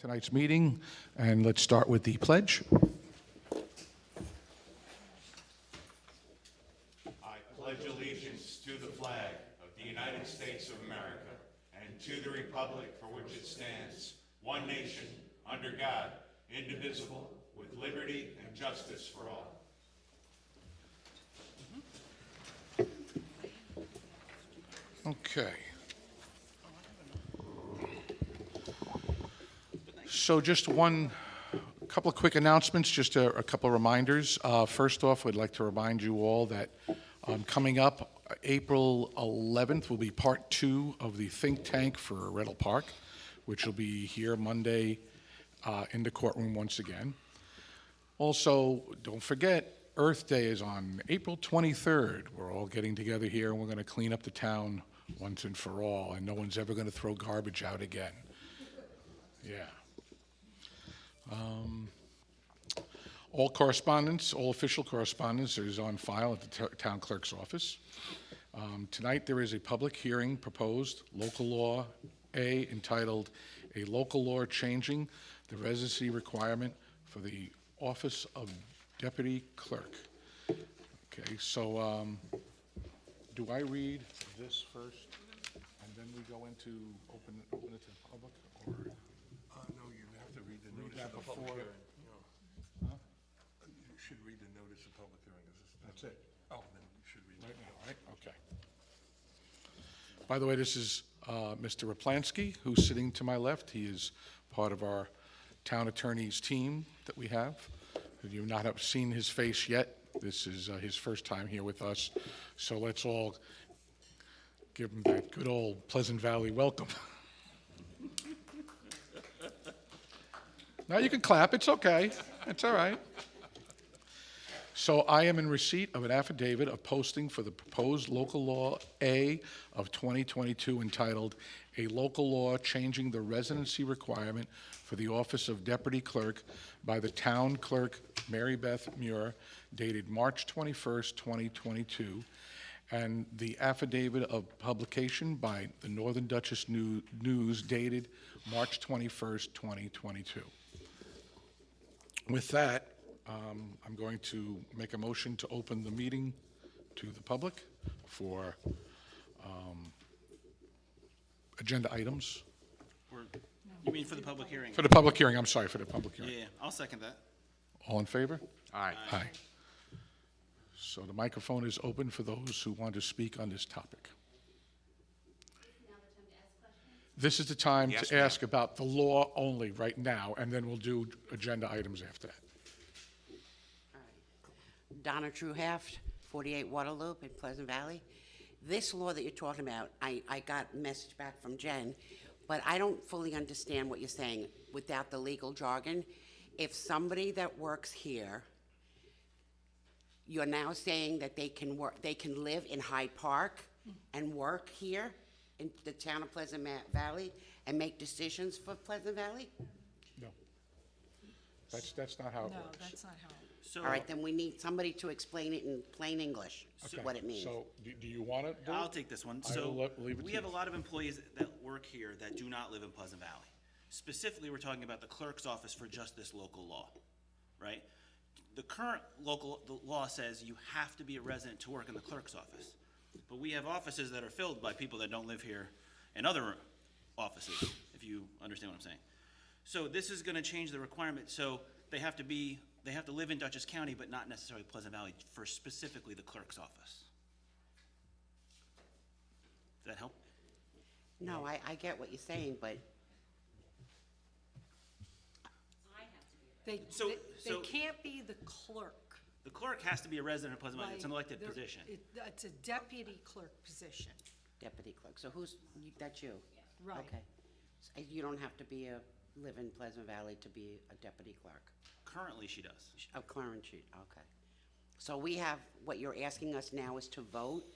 tonight's meeting, and let's start with the pledge. I pledge allegiance to the flag of the United States of America and to the republic for which it stands, one nation, under God, indivisible, with liberty and justice for all. Okay. So just a couple of quick announcements, just a couple of reminders. First off, we'd like to remind you all that coming up, April 11th will be part 2 of the think tank for Riddle Park, which will be here Monday in the courtroom once again. Also, don't forget, Earth Day is on April 23rd. We're all getting together here, and we're going to clean up the town once and for all, and no one's ever going to throw garbage out again. Yeah. All correspondence, all official correspondence is on file at the town clerk's office. Tonight there is a public hearing proposed, local law A, entitled "A Local Law Changing the Residency Requirement for the Office of Deputy Clerk." Okay, so do I read this first, and then we go into open it to the public, or? No, you have to read the notice that of the public before- hearing. Huh? You should read the notice of public hearing. That's it. Oh, then you should read Right it. now, right? Okay. By the way, this is Mr. Raplansky, who's sitting to my left. He is part of our town attorney's team that we have. You may not have seen his face yet. This is his first time here with us. So let's all give him that good old Pleasant Valley welcome. Now you can clap. It's okay. It's all right. So I am in receipt of an affidavit of posting for the proposed local law A of 2022 entitled "A Local Law Changing the Residency Requirement for the Office of Deputy Clerk" by the Town Clerk Mary Beth Muir, dated March 21st, 2022, and the affidavit of publication by the Northern Dutchess News dated March 21st, 2022. With that, I'm going to make a motion to open the meeting to the public for agenda items. You mean for the public hearing? For the public hearing, I'm sorry, for the public hearing. Yeah, I'll second that. All in favor? Aye. Aye. So the microphone is open for those who want to speak on this topic. This is the time Yes, to ask about the law only right now, and then we'll do agenda items after that. Donna Truhaft, 48 Waterloop in Pleasant Valley. This law that you're talking about, I got a message back from Jen, but I don't fully understand what you're saying without the legal jargon. If somebody that works here, you're now saying that they can work, they can live in Hyde Park and work here in the town of Pleasant Valley and make decisions for Pleasant Valley? No. That's not how it No, works. that's not how. So, All right, then we need somebody to explain it in plain English, Okay, what it means. So, do you want to do it? I'll take this one. I So, will leave it we to have a you. lot of employees that work here that do not live in Pleasant Valley. Specifically, we're talking about the clerk's office for just this local law, right? The current the law says you have to be a resident to work in the clerk's office. But we have offices that are filled by people that don't live here and other offices, if you understand what I'm saying. So this is gonna change the requirement, so they have to live in Dutchess County, but not necessarily Pleasant Valley, for specifically the clerk's office. Does that help? No, I get what you're saying, but They, So- they so- can't be the clerk. The clerk has to be a resident of Pleasant Valley, it's an Like, elected they're- position. It's a deputy clerk position. deputy clerk, so that's you? Right. Okay. So you don't have to live in Pleasant Valley to be a deputy clerk? Currently, she does. Oh, current sheet, okay. So what you're asking us now is to vote?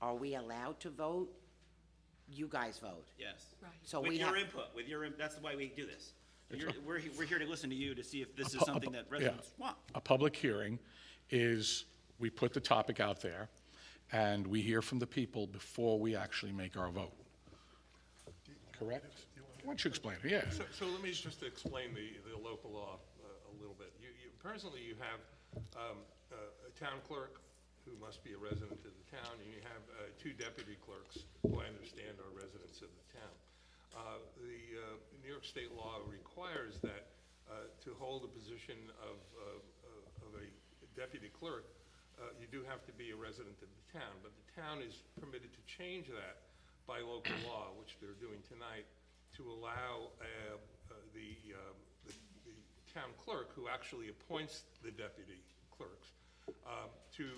Are we allowed to vote? You guys vote? Yes. Right. So With we your have, input, that's why we do this. We're here to listen to you to see if this is pu- something that yeah. residents want. A public hearing is, we put the topic out there, and we hear from the people before we actually make our vote. Correct? Why don't you explain it? Yeah. So let me just explain the local law a little bit. Presently, you have a town clerk who must be a resident of the town, and you have two deputy clerks who I understand are residents of the town. The New York State law requires that to hold the position of a deputy clerk, you do have to be a resident of the town, but the town is permitted to change that by local law, which they're doing tonight, to allow the town clerk, who actually appoints the deputy clerks, to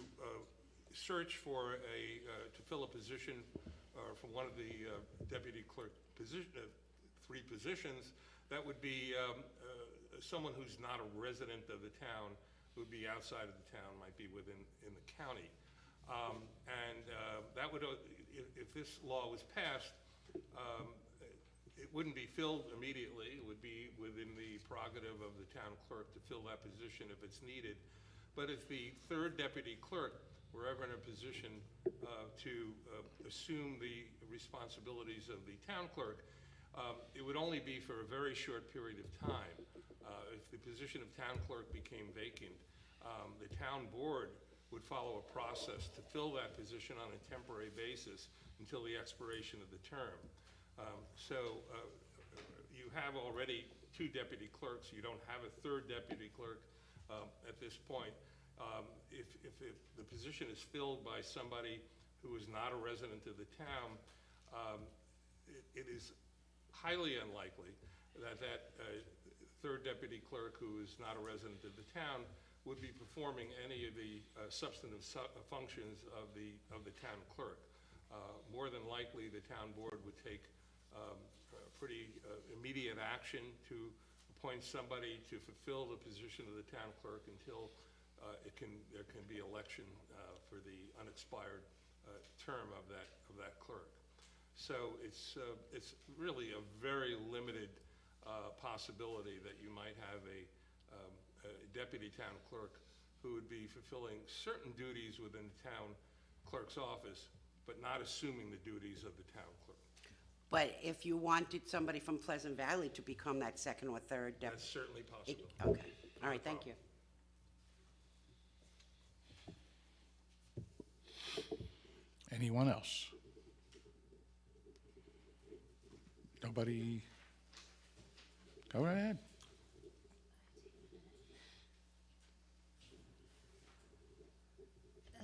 search for to fill a position for one of the deputy clerk three positions. That would be someone who's not a resident of the town, would be outside of the town, might be in the county. And that would, if this law was passed, it wouldn't be filled immediately. It would be within the prerogative of the town clerk to fill that position if it's needed. But if the third deputy clerk were ever in a position to assume the responsibilities of the town clerk, it would only be for a very short period of time. If the position of town clerk became vacant, the town board would follow a process to fill that position on a temporary basis until the expiration of the term. So you have already two deputy clerks. You don't have a third deputy clerk at this point. If the position is filled by somebody who is not a resident of the town, it is highly unlikely that third deputy clerk, who is not a resident of the town, would be performing any of the substantive functions of the town clerk. More than likely, the town board would take pretty immediate action to appoint somebody to fulfill the position of the town clerk until there can be election for the unexpired term of that clerk. So it's really a very limited possibility that you might have a deputy town clerk who would be fulfilling certain duties within the town clerk's office, but not assuming the duties of the town clerk. But if you wanted somebody from Pleasant Valley to become that second or third That's certainly possible. okay, all right, thank you. Anyone else? Nobody? Go right ahead.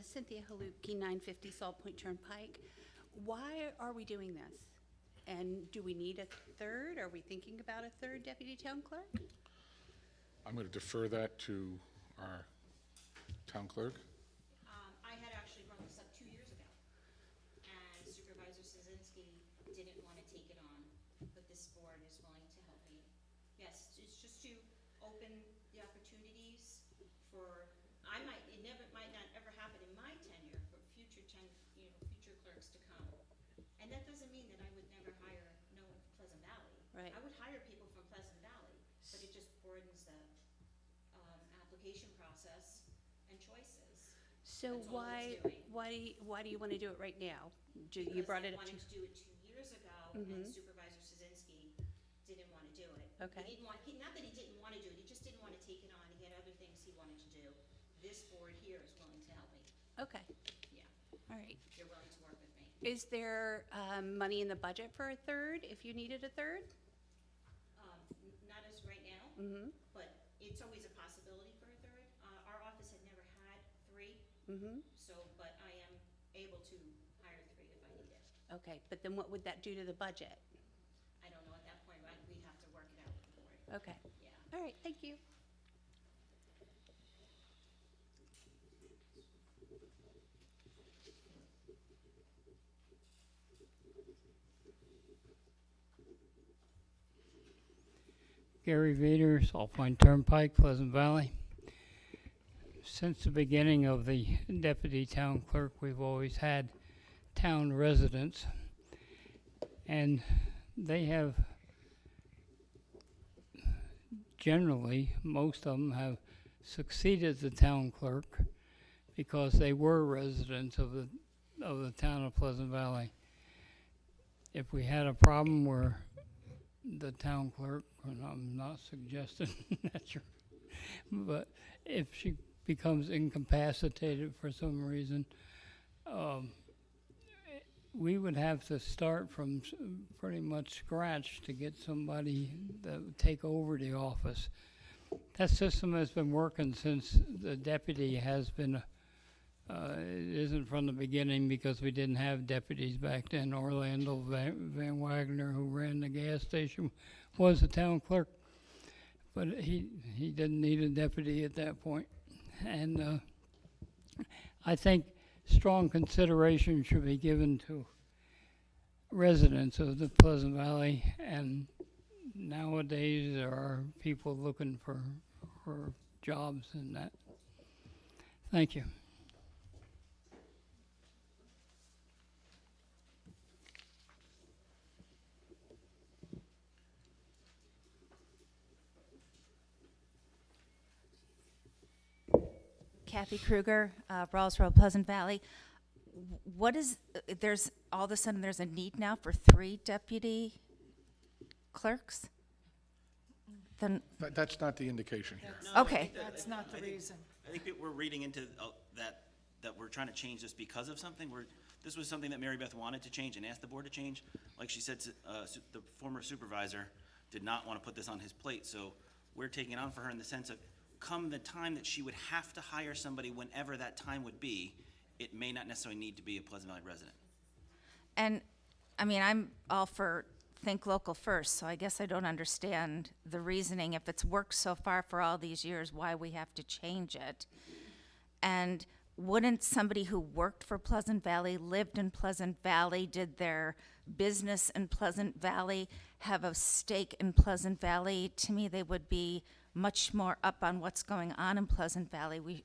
Cynthia Haluki, 950 Salt Point Turnpike. Why are we doing this? And do we need a third? Are we thinking about a third deputy town clerk? I'm going to defer that to our town clerk. I had actually brought this up 2 years ago, and Supervisor Szynski didn't want to take it on, but this board is willing to help me. Yes, it's just to open the opportunities for, it might not ever happen in my tenure, but future clerks to come. And that doesn't mean that I would never hire no one from Pleasant Valley. Right. I would hire people from Pleasant Valley, but it just broadens the application process and choices. So That's all it's doing. why do you want to do it right now? You brought it up Because to, I wanted to do it 2 years ago, and Supervisor Szynski didn't want to do it. Okay. He didn't want, not that he didn't want to do it, he just didn't want to take it on. He had other things he wanted to do. This board here is willing to help me. okay, Yeah, all right. they're willing to work with me. Is there money in the budget for a third, if you needed a third? Not as right now, but it's always a possibility for a third. Our office had never had 3, so, but I am able to hire 3 if I need it. Okay, but then what would that do to the budget? I don't know at that point, we'd have to work it out with the board. Okay, Yeah. all right, thank you. Gary Vader, Salt Point Turnpike, Pleasant Valley. Since the beginning of the deputy town clerk, we've always had town residents, and they have generally, most of them have succeeded the town clerk because they were residents of the town of Pleasant Valley. If we had a problem where the town clerk, and I'm not suggesting that you're, but if she becomes incapacitated for some reason, we would have to start from pretty much scratch to get somebody that would take over the office. That system has been working since the deputy has been, it isn't from the beginning because we didn't have deputies back then. Orlando Van Wagner, who ran the gas station, was the town clerk, but he didn't need a deputy at that point. And I think strong consideration should be given to residents of the Pleasant Valley, and nowadays there are people looking for jobs and that. Thank you. Kathy Kruger, Rawls Road, Pleasant Valley. What is, there's, all of a sudden, there's a need now for 3 deputy clerks? Then, That's not the indication here. No, I Okay. think that- That's not the reason. I think that we're reading into that we're trying to change this because of something. This was something that Mary Beth wanted to change and asked the board to change. Like she said, the former supervisor did not want to put this on his plate, so we're taking it on for her in the sense of, come the time that she would have to hire somebody, whenever that time would be, it may not necessarily need to be a Pleasant Valley resident. and, I mean, I'm all for think local first, so I guess I don't understand the reasoning. If it's worked so far for all these years, why we have to change it? And wouldn't somebody who worked for Pleasant Valley, lived in Pleasant Valley, did their business in Pleasant Valley, have a stake in Pleasant Valley? To me, they would be much more up on what's going on in Pleasant Valley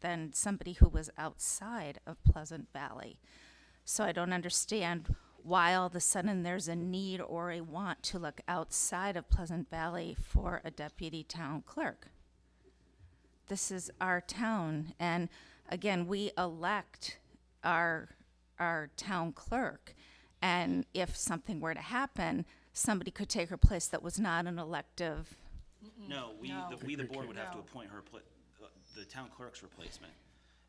than somebody who was outside of Pleasant Valley. So I don't understand why all of a sudden there's a need or a want to look outside of Pleasant Valley for a deputy town clerk. This is our town, and again, we elect our town clerk. And if something were to happen, somebody could take her place that was not an elective. No, No. the board would have to No. appoint her, the town clerk's replacement.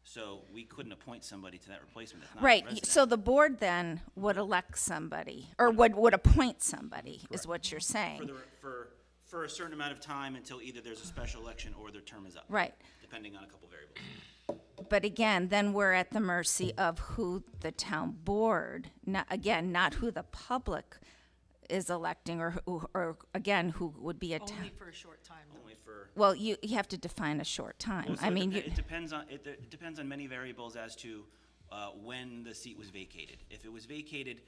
So we couldn't appoint somebody to that replacement that's not a Right, resident. so the board then would elect somebody, or would appoint somebody, is what you're saying. For a certain amount of time until either there's a special election or their term is up. Right. Depending on a couple variables. But again, then we're at the mercy of who the town board, not who the public is electing, or again, who would be a town. Only for a short time, though. Only for. Well, you have to define a short time. Well, so I mean, it depends on many variables as to when the seat was vacated. If it was vacated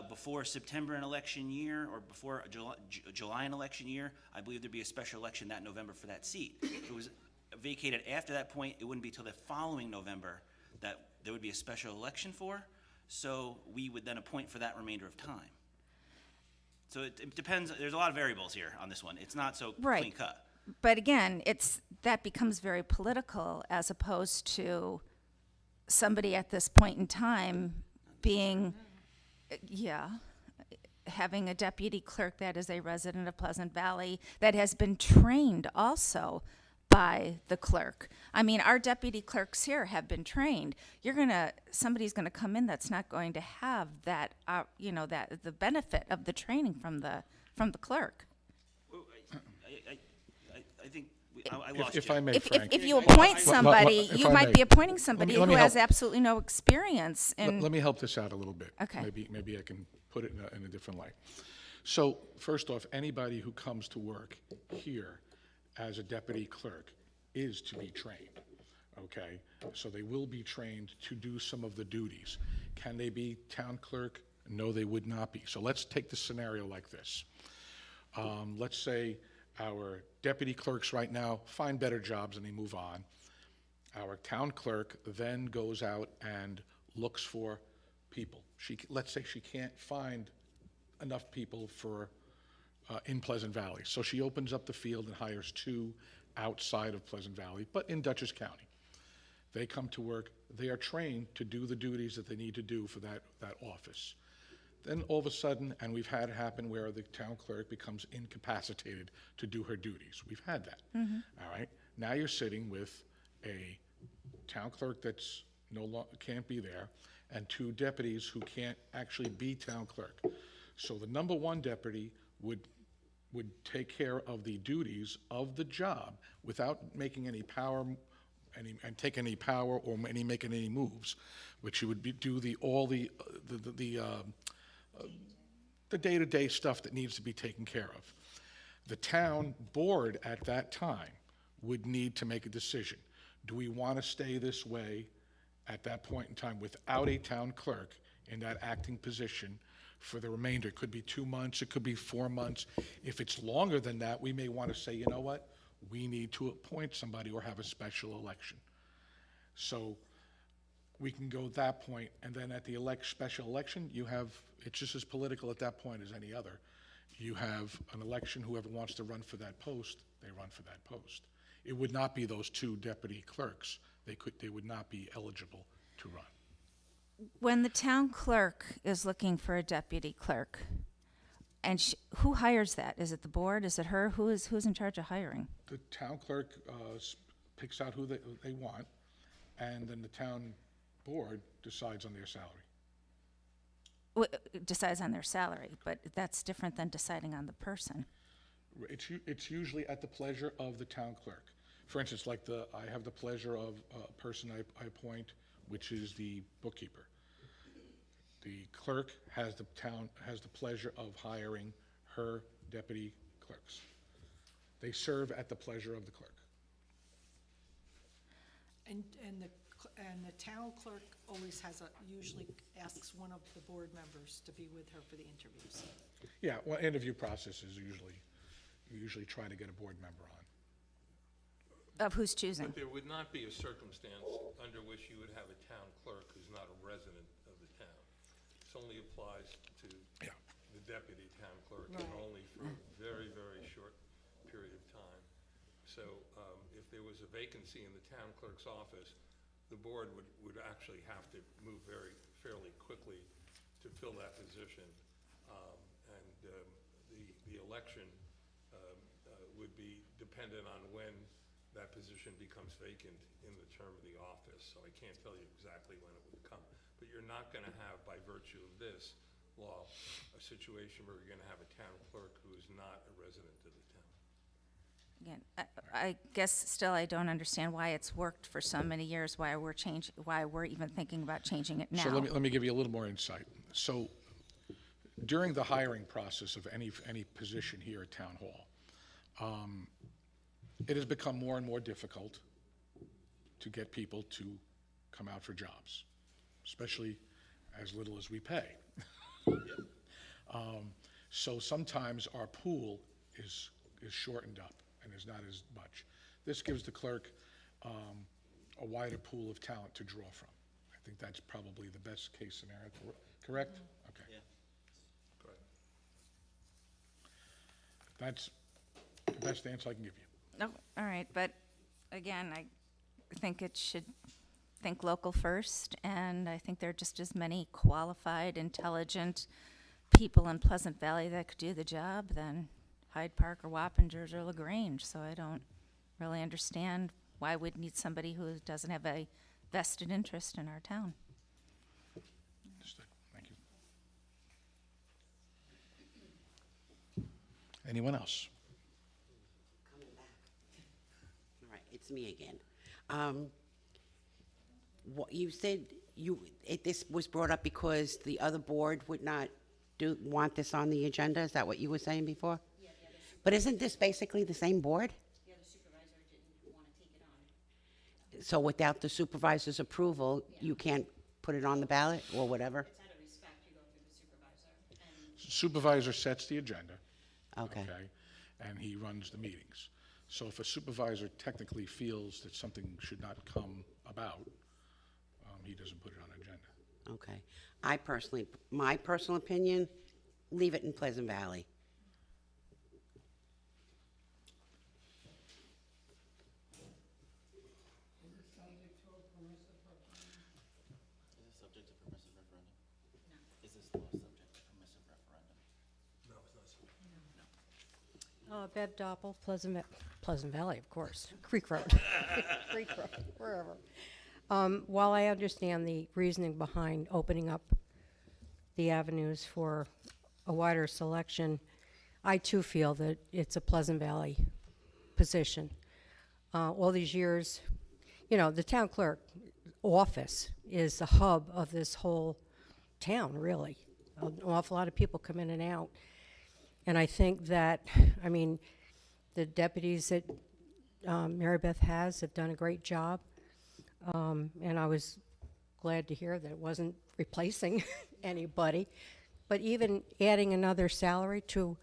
before September an election year, or before July an election year, I believe there'd be a special election that November for that seat. If it was vacated after that point, it wouldn't be till the following November that there would be a special election for. So we would then appoint for that remainder of time. So it depends. There's a lot of variables here on this one. It's not so Right. clean cut. but again, that becomes very political as opposed to somebody at this point in time being, having a deputy clerk that is a resident of Pleasant Valley that has been trained also by the clerk. I mean, our deputy clerks here have been trained. Somebody's gonna come in that's not going to have that, that the benefit of the training from the clerk. Well, I think I lost If you. I may, If Frank. you appoint If somebody, I you may. might be appointing somebody let me who has help. absolutely no experience in. Let me help this out a little bit. Okay. Maybe I can put it in a different light. So, first off, anybody who comes to work here as a deputy clerk is to be trained, okay? So they will be trained to do some of the duties. Can they be town clerk? No, they would not be. So let's take the scenario like this. Let's say our deputy clerks right now find better jobs and they move on. Our town clerk then goes out and looks for people. Let's say she can't find enough people for, in Pleasant Valley. So she opens up the field and hires 2 outside of Pleasant Valley, but in Dutchess County. They come to work, they are trained to do the duties that they need to do for that office. Then all of a sudden, and we've had it happen where the town clerk becomes incapacitated to do her duties. We've had that. All right? Now you're sitting with a town clerk that's can't be there, and two deputies who can't actually be town clerk. So the number one deputy would take care of the duties of the job without making any power, and take any power or making any moves, which he would do the day-to-day stuff that needs to be taken care of. The town board at that time would need to make a decision. Do we want to stay this way at that point in time without a town clerk in that acting position for the remainder? It could be 2 months, it could be 4 months. If it's longer than that, we may want to say, you know what? We need to appoint somebody or have a special election. So we can go that point, and then at the special election, it's just as political at that point as any other. You have an election, whoever wants to run for that post, they run for that post. It would not be those two deputy clerks. They would not be eligible to run. When the town clerk is looking for a deputy clerk, and who hires that? Is it the board? Is it her? Who's in charge of hiring? The town clerk picks out who they want, and then the town board decides on their salary. Decides on their salary, but that's different than deciding on the person. It's usually at the pleasure of the town clerk. For instance, I have the pleasure of a person I appoint, which is the bookkeeper. The clerk has the pleasure of hiring her deputy clerks. They serve at the pleasure of the clerk. And the town clerk always usually asks one of the board members to be with her for the interviews. Yeah, well, interview process is you usually try to get a board member on. Of who's choosing? But there would not be a circumstance under which you would have a town clerk who's not a resident of the town. This only applies to Yeah. the deputy town clerk, and Right. only for a very, very short period of time. So if there was a vacancy in the town clerk's office, the board would actually have to move fairly quickly to fill that position. And the election would be dependent on when that position becomes vacant in the term of the office. So I can't tell you exactly when it would come. But you're not going to have, by virtue of this law, a situation where you're going to have a town clerk who is not a resident of the town. Again, I guess still I don't understand why it's worked for so many years, why we're even thinking about changing it now. So let me give you a little more insight. So during the hiring process of any position here at Town Hall, it has become more and more difficult to get people to come out for jobs, especially as little as we pay. So sometimes our pool is shortened up and is not as much. This gives the clerk a wider pool of talent to draw from. I think that's probably the best case scenario, correct? Okay. Yeah. Correct. That's the best answer I can give you. Oh, all right, but again, I think it should think local first, and I think there are just as many qualified, intelligent people in Pleasant Valley that could do the job than Hyde Park or Wappingers or LaGrange, so I don't really understand why we'd need somebody who doesn't have a vested interest in our town. Understood. Thank you. Anyone else? Coming back. All right, it's me again. What you said, this was brought up because the other board would not want this on the agenda? Is that what you were saying before? Yeah, the other But isn't this basically the same board? the other supervisor didn't want to take it on. So without the supervisor's approval, you can't put it on the ballot or whatever? It's out of respect, you go through the supervisor, and Supervisor sets the agenda. Okay. And he runs the meetings. So if a supervisor technically feels that something should not come about, he doesn't put it on agenda. Okay. My personal opinion, leave it in Pleasant Valley. Is this subject to permissive referendum? No. Is this law subject to permissive Bev Doppel, Pleasant Valley, of course, Creek Road, Creek Road, wherever. While I understand the reasoning behind opening up the avenues for a wider selection, I too feel that it's a Pleasant Valley position. All these years, the town clerk office is the hub of this whole town, really. An awful lot of people come in and out. And I think that, the deputies that Mary Beth have done a great job. And I was glad to hear that it wasn't replacing anybody. But even adding another salary to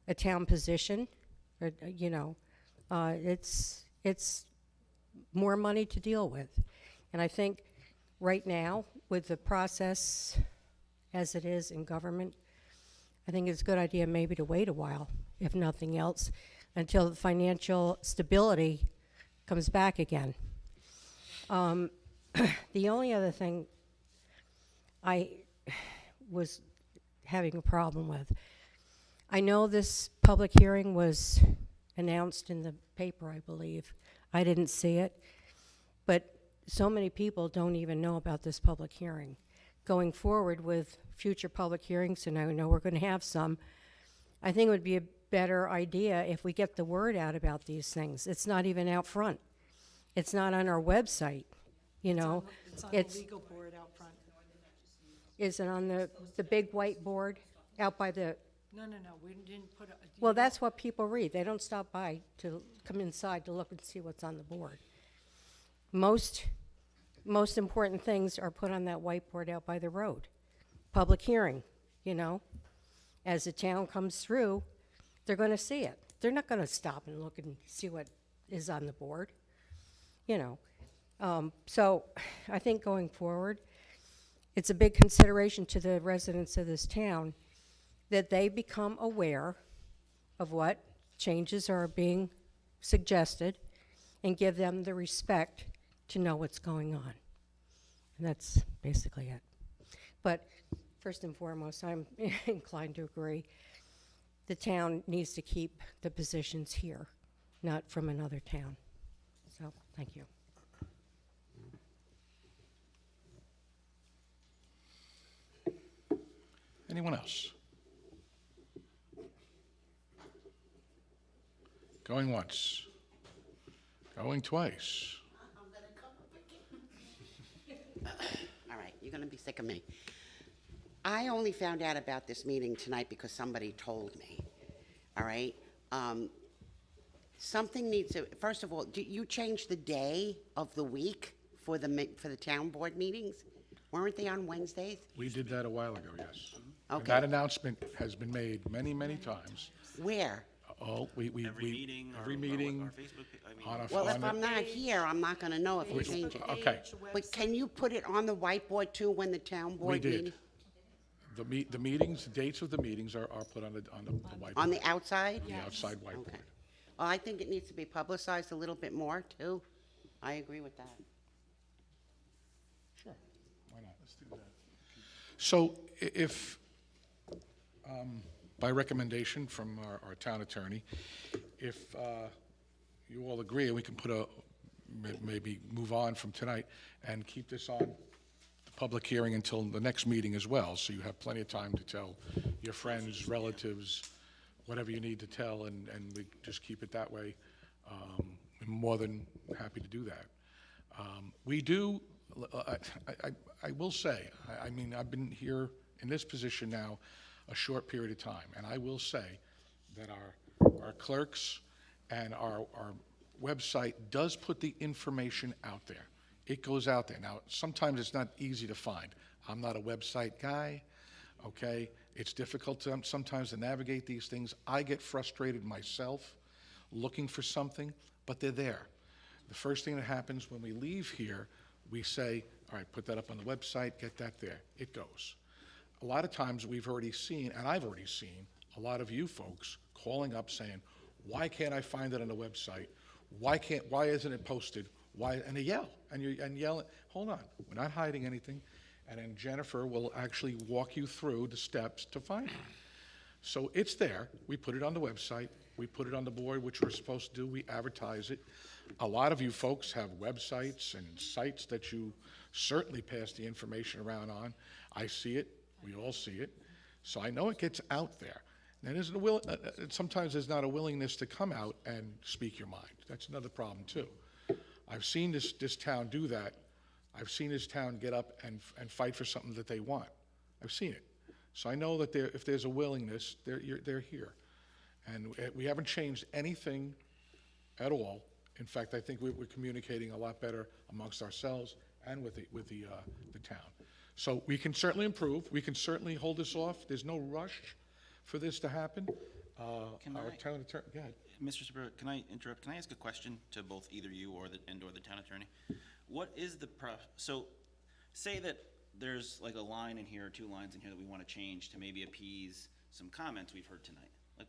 a town position, it's more money to deal with. And I think right now, with the process as it is in government, I think it's a good idea maybe to wait a while, if nothing else, until the financial stability comes back again. The only other thing I was having a problem with, I know this public hearing was announced in the paper, I believe. I didn't see it, but so many people don't even know about this public hearing. Going forward with future public hearings, and I know we're going to have some, I think it would be a better idea if we get the word out about these things. It's not even out front. It's not on our website, It's on the legal board out front. Is it on the big white board out by the, No, we didn't put it. well, that's what people read. They don't stop by to come inside to look and see what's on the board. Most important things are put on that whiteboard out by the road. Public hearing, As the town comes through, they're going to see it. They're not going to stop and look and see what is on the board, So I think going forward, it's a big consideration to the residents of this town that they become aware of what changes are being suggested and give them the respect to know what's going on. And that's basically it. But first and foremost, I'm inclined to agree. The town needs to keep the positions here, not from another town. So, thank you. Anyone else? Going once. Going twice. All right, you're gonna be sick of me. I only found out about this meeting tonight because somebody told me, all right? Something needs to, first of all, do you change the day of the week for the town board meetings? Weren't they on Wednesdays? We did that a while ago, yes. And Okay. that announcement has been made many, many times. Where? Oh, Every meeting or every or meeting our Facebook, on a, Well, if on a- I'm not here, I'm not gonna know if you change it. okay. But can you put it on the whiteboard too when the town board did. meeting? The meetings, the dates of the meetings are put on the whiteboard. On the outside? The outside whiteboard. Okay. Well, I think it needs to be publicized a little bit more too. I agree with that. Sure, why not? Let's do that. So if, by recommendation from our town attorney, if you all agree, and we can put maybe move on from tonight and keep this on the public hearing until the next meeting as well, so you have plenty of time to tell your friends, relatives, whatever you need to tell, and we just keep it that way. I'm more than happy to do that. We do, I will say, I mean, I've been here in this position now a short period of time, and I will say that our clerks and our website does put the information out there. It goes out there. Now, sometimes it's not easy to find. I'm not a website guy, okay? It's difficult sometimes to navigate these things. I get frustrated myself looking for something, but they're there. The first thing that happens when we leave here, we say, all right, put that up on the website, get that there. It goes. A lot of times we've already seen, and I've already seen, a lot of you folks calling up saying, why can't I find it on the website? Why isn't it posted? Why? And they yell, and yell, hold on, we're not hiding anything. And then Jennifer will actually walk you through the steps to find it. So it's there. We put it on the website. We put it on the board, which we're supposed to do, we advertise it. A lot of you folks have websites and sites that you certainly pass the information around on. I see it, we all see it, so I know it gets out there. And there's sometimes there's not a willingness to come out and speak your mind. That's another problem too. I've seen this town do that. I've seen this town get up and fight for something that they want. I've seen it. So I know that if there's a willingness, they're here. And we haven't changed anything at all. In fact, I think we're communicating a lot better amongst ourselves and with the town. So we can certainly improve. We can certainly hold this off. There's no rush for this to happen. Can Our I- town attorney, go ahead. Mr. Sabura, can I interrupt? Can I ask a question to both either you or the town attorney? What is the so say that there's like a line in here or 2 lines in here that we want to change to maybe appease some comments we've heard tonight. Like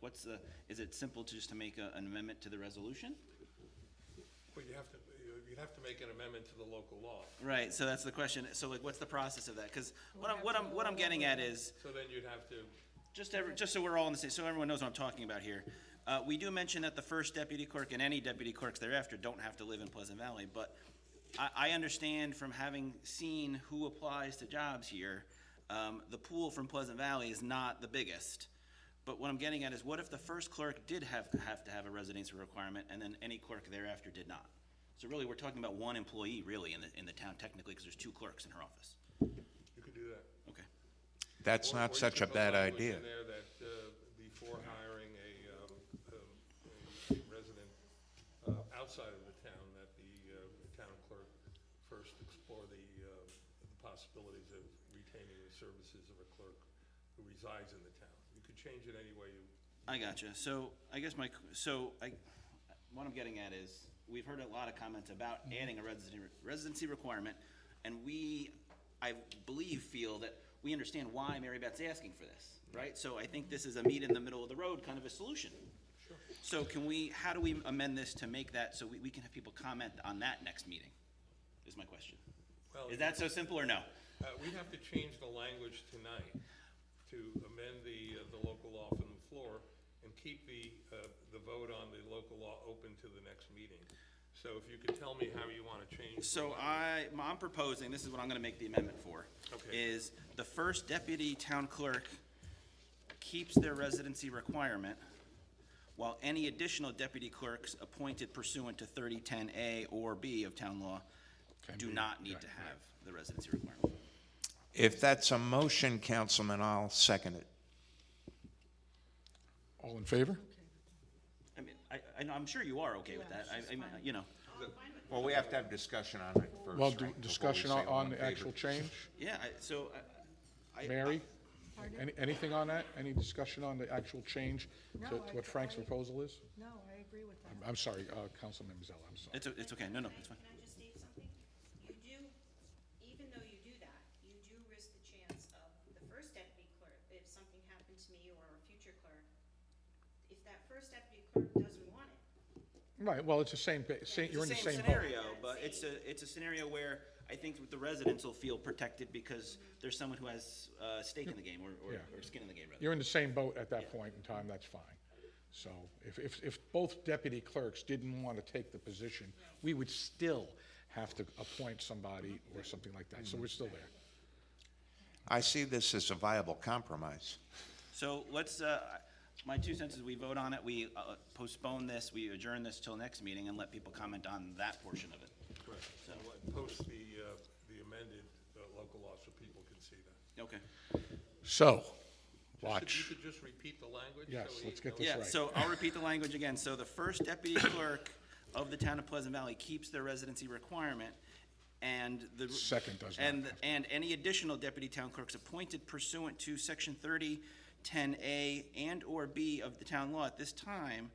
is it simple to just to make an amendment to the resolution? Well, you'd have to make an amendment to the local law. Right, so that's the question. So like, what's the process of that? Because what I'm getting at is, So then you'd have to, just so we're all on the same, so everyone knows what I'm talking about here. We do mention that the first deputy clerk and any deputy clerks thereafter don't have to live in Pleasant Valley, but I understand from having seen who applies to jobs here, the pool from Pleasant Valley is not the biggest. But what I'm getting at is, what if the first clerk did have to have a residency requirement, and then any clerk thereafter did not? So really, we're talking about 1 employee really in the town technically, because there's 2 clerks in her office. you could do that. Okay. That's Or not you such a could put bad language idea. in there that, before hiring a resident outside of the town, that the town clerk first explore the possibilities of retaining the services of a clerk who resides in the town. You could change it any way you. I gotcha. So I guess what I'm getting at is, we've heard a lot of comments about adding a residency requirement, and I believe, feel that we understand why Mary Beth's asking for this, right? So I think this is a meet in the middle of the road kind of a solution. Sure. So how do we amend this to make that so we can have people comment on that next meeting, is my question. Well, Is that so simple or no? we'd have to change the language tonight to amend the local law from the floor and keep the vote on the local law open to the next meeting. So if you could tell me how you want to change. So I'm proposing, this is what I'm gonna make the amendment for, Okay. is the first deputy town clerk keeps their residency requirement, while any additional deputy clerks appointed pursuant to 3010A or B of town law do not need to have the residency requirement. If that's a motion, Councilman, I'll second it. All in favor? I mean, I know, I'm sure you are okay with that, you know. Well, we have to have discussion on it first, Well, right, before we discussion say all on in the favor. actual change? Yeah, Mary? Anything on that? Any discussion on the actual change to what Frank's proposal is? No, I agree with that. I'm sorry, Councilman Mazzella, I'm sorry. it's okay, no, it's fine. Can I just state something? You do, even though you do that, you do risk the chance of the first deputy clerk, if something happened to me or a future clerk, if that first deputy clerk doesn't want it, Right, well, it's the same, you're in the same boat. Scenario, but it's a scenario where I think the residents will feel protected because there's someone who has stake in the game or skin in the game, rather. You're in the same boat at that point in time, that's fine. So if both deputy clerks didn't want to take the position, we would still have to appoint somebody or something like that, so we're still there. I see this as a viable compromise. So let's, my 2 cents is we vote on it, we postpone this, we adjourn this till next meeting and let people comment on that portion of it. Correct. So- And post the amended local law so people can see that. Okay. So, If watch. you could just repeat the language? Yes, so let's he get knows. this Yeah, right. so I'll repeat the language again. So the first deputy clerk of the town of Pleasant Valley keeps their residency requirement, and the Second does not have to. and any additional deputy town clerks appointed pursuant to section 3010A and or B of the town law at this time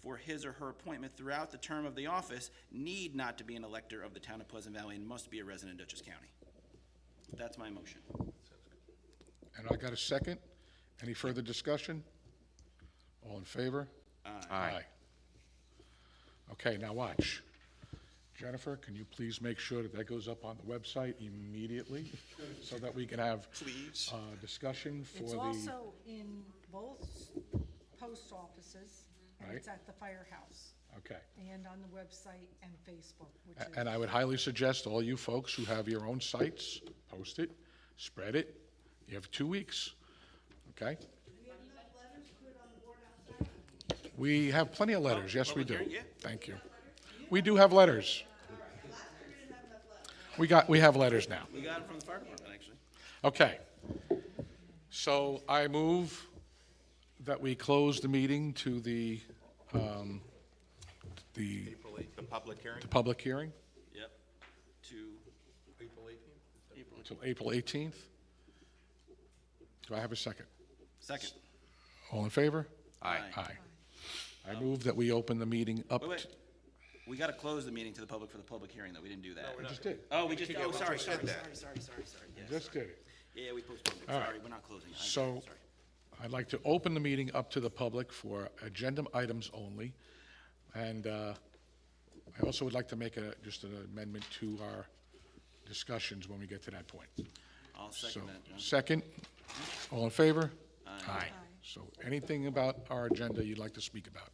for his or her appointment throughout the term of the office need not to be an elector of the town of Pleasant Valley and must be a resident of Dutchess County. That's my motion. And I got a second? Any further discussion? All in favor? Aye. Okay, now watch. Jennifer, can you please make sure that goes up on the website immediately so that we can have discussion for It's the, also in both post offices And Right. it's at the firehouse Okay. and on the website and Facebook, which is. And I would highly suggest all you folks who have your own sites, post it, spread it. You have 2 weeks, okay? We have plenty of letters, yes, we do. hearing, yeah. Thank you. We do have letters. We have letters now. We got it from the fire department, actually. Okay. So I move that we close the meeting to the The public hearing? public hearing Yep. To April 18th? April. until April 18th. Do I have a second? Second. All in favor? Aye. Aye. I move that we open the meeting up. Wait. We gotta close the meeting to the public for the public hearing, though. We didn't do that. We just did. Oh, we just, oh, sorry. said that. Yeah, Just did it. Yeah, we postponed it. All right. Sorry, we're not closing. So Sorry. I'd like to open the meeting up to the public for agenda items only. And I also would like to make just an amendment to our discussions when we get to that point. I'll So, second that, John. second, all in favor? Aye. So anything about our agenda you'd like to speak about?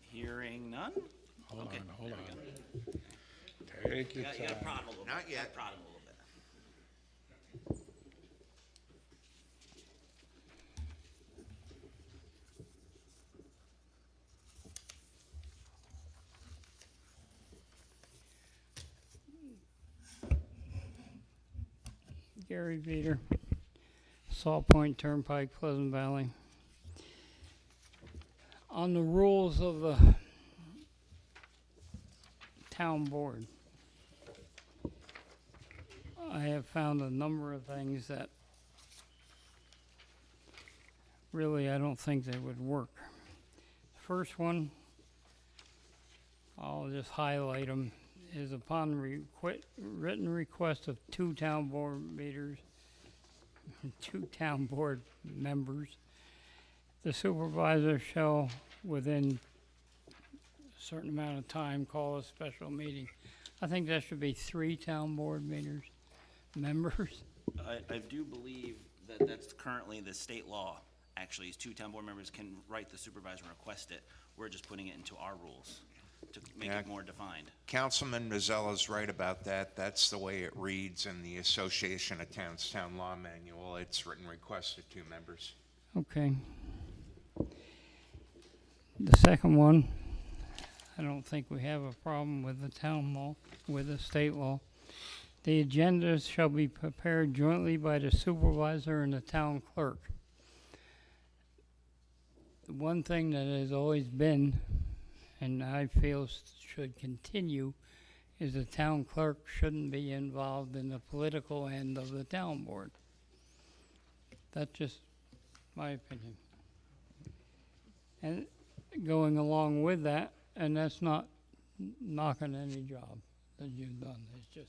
Hearing none? Hold Okay, on, hold there we on. go. Take your You gotta time. prod him a little bit. Not yet. Prod him a little bit. Gary Veeder, Salt Point Turnpike, Pleasant Valley. On the rules of the town board, I have found a number of things that really I don't think they would work. First one, I'll just highlight them, is upon written request of two town board members, the supervisor shall, within a certain amount of time, call a special meeting. I think that should be 3 town board members. I do believe that that's currently the state law, actually, is 2 town board members can write the supervisor and request it. We're just putting it into our rules to make Yeah. it more defined. Councilman Mazzella's right about that. That's the way it reads in the Association of Towns Town Law Manual. It's written request of 2 members. Okay. The second one, I don't think we have a problem with the town law, with the state law. The agendas shall be prepared jointly by the supervisor and the town clerk. The one thing that has always been, and I feel should continue, is the town clerk shouldn't be involved in the political end of the town board. That's just my opinion. And going along with that, and that's not knocking any job that you've done, it's just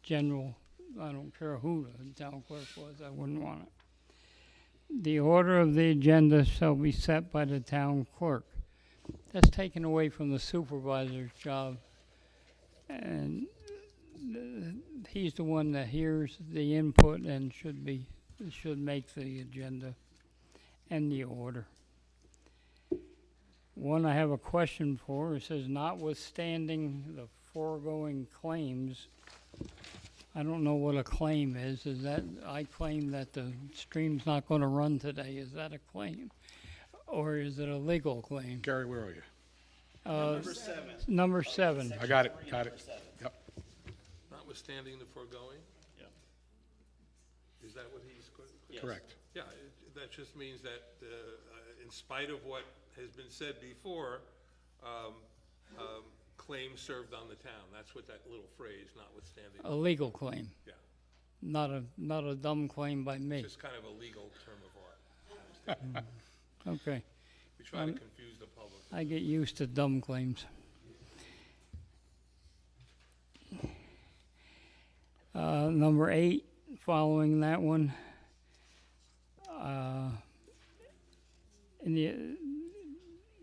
general, I don't care who the town clerk was, I wouldn't want it. The order of the agenda shall be set by the town clerk. That's taken away from the supervisor's job, and he's the one that hears the input and should make the agenda and the order. One I have a question for, it says notwithstanding the foregoing claims. I don't know what a claim is. Is that, I claim that the stream's not gonna run today. Is that a claim? Or is it a legal claim? Gary, where are you? Number 7. I got it. Yep. Notwithstanding the foregoing? Yeah. Is that what he's? Correct. Yeah, that just means that in spite of what has been said before, claims served on the town. That's what that little phrase, notwithstanding. A legal claim, Yeah, not a dumb claim by me. just kind of a legal term of art. Okay, We try to confuse the public. I get used to dumb claims. Number 8, following that one. In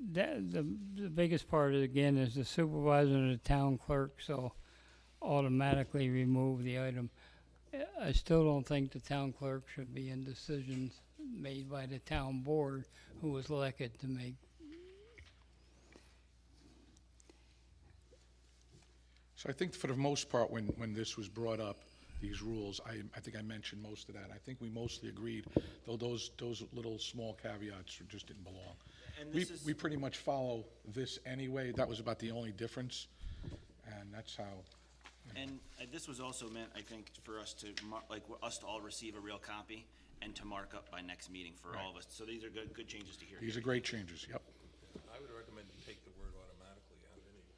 The biggest part, again, is the supervisor and the town clerk, so automatically remove the item. I still don't think the town clerk should be in decisions made by the town board, who was elected to make. So I think for the most part, when this was brought up, these rules, I think I mentioned most of that. I think we mostly agreed, though those little small caveats just didn't belong. And We, this is, we pretty much follow this anyway. That was about the only difference, and that's how, and this was also meant, I think, for us to, us to all receive a real copy and to mark up by next meeting for all of us. So these are good changes to hear. these are great changes, yep. I would recommend you take the word automatically out anyway,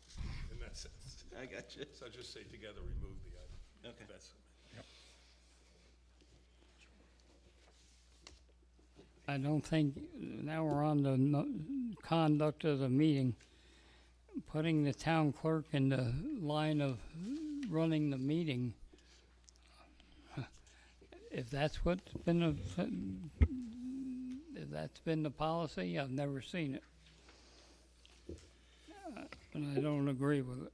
so, in that sense. I got you. So just say together, remove the item. Okay. That's, I don't think, now we're on the conduct of the meeting, putting the town clerk in the line of running the meeting. If that's what's been if that's been the policy, I've never seen it. And I don't agree with it.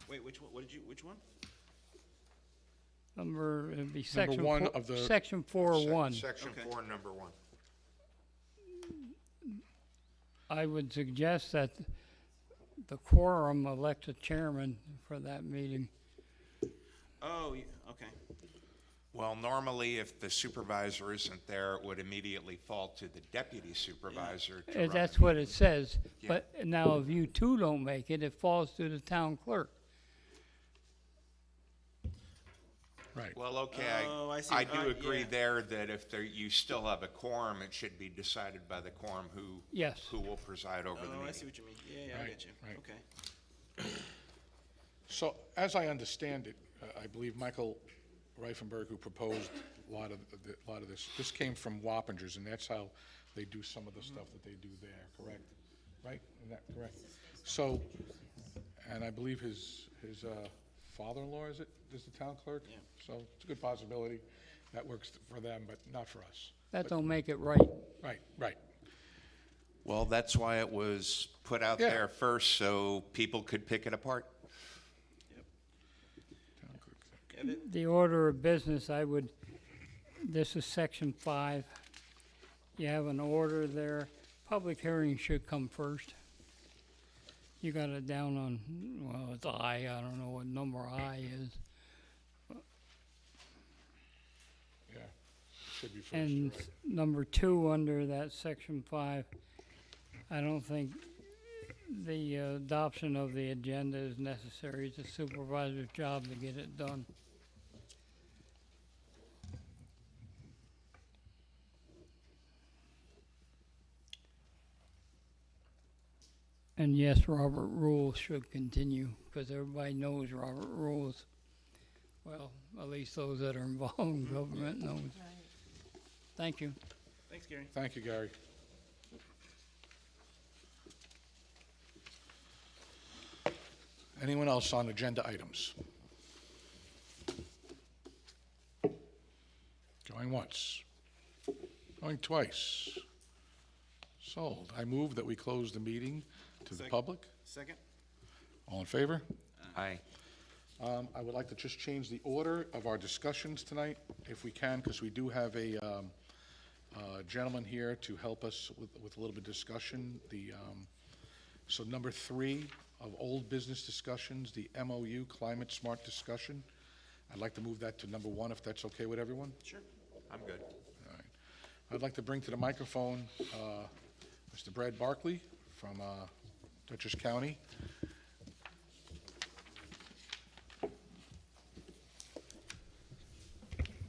Wait, which one, which one? It'd be section one four, of the- section 401. Section Okay. 4, number 1. I would suggest that the quorum elect a chairman for that meeting. Oh, okay. Well, normally, if the supervisor isn't there, it would immediately fall to the deputy supervisor to run the That's what meeting. it says. Yeah. But now if you two don't make it, it falls to the town clerk. Right. Well, okay, Oh, I see. I do agree Yeah. there that if you still have a quorum, it should be decided by the quorum Yes. who will preside over the Oh, meeting. I see what you mean. Yeah, I Right, get you. right. Okay. So, as I understand it, I believe Michael Reifenberg, who proposed a lot of this came from Wappingers, and that's how they do some of the stuff that they do there, correct? Right? Is that correct? So, and I believe his father-in-law, is the town clerk? Yeah. So, it's a good possibility. That works for them, but not for us. That don't make it right. Right, right. Well, that's why it was put out Yeah. there first, so people could pick it apart. Town clerk. The order of business, this is section 5. You have an order there. Public hearing should come first. You got it down on, well, it's I don't know what number I is. Yeah, should be first, And you're right. number 2 under that section 5, I don't think the adoption of the agenda is necessary. It's a supervisor's job to get it done. And yes, Robert Rules should continue, because everybody knows Robert Rules. Well, at least those that are involved in government knows. Right. Thank you. Thanks, Gary. Thank you, Gary. Anyone else on agenda items? Going once. Going twice. Sold. I move that we close the meeting to the Second. public. Second? All in favor? Aye. I would like to just change the order of our discussions tonight, if we can, because we do have a gentleman here to help us with a little bit of discussion. So number 3 of old business discussions, the MOU Climate Smart discussion. I'd like to move that to number 1, if that's okay with everyone. Sure. I'm good. All right. I'd like to bring to the microphone Mr. Brad Barkley from Dutchess County.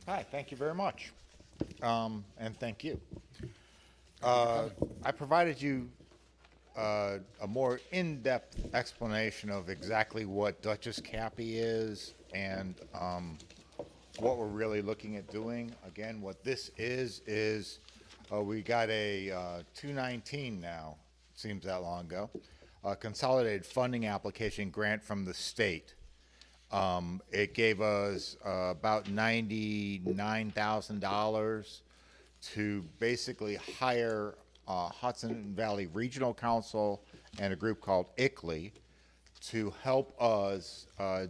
Hi, thank you very much. And thank you. I provided you a more in-depth explanation of exactly what Dutchess Cappy is and what we're really looking at doing. Again, what this is we got a 219 now, seems that long ago, a consolidated funding application grant from the state. It gave us about $99,000 to basically hire Hudson Valley Regional Council and a group called ICLEI to help us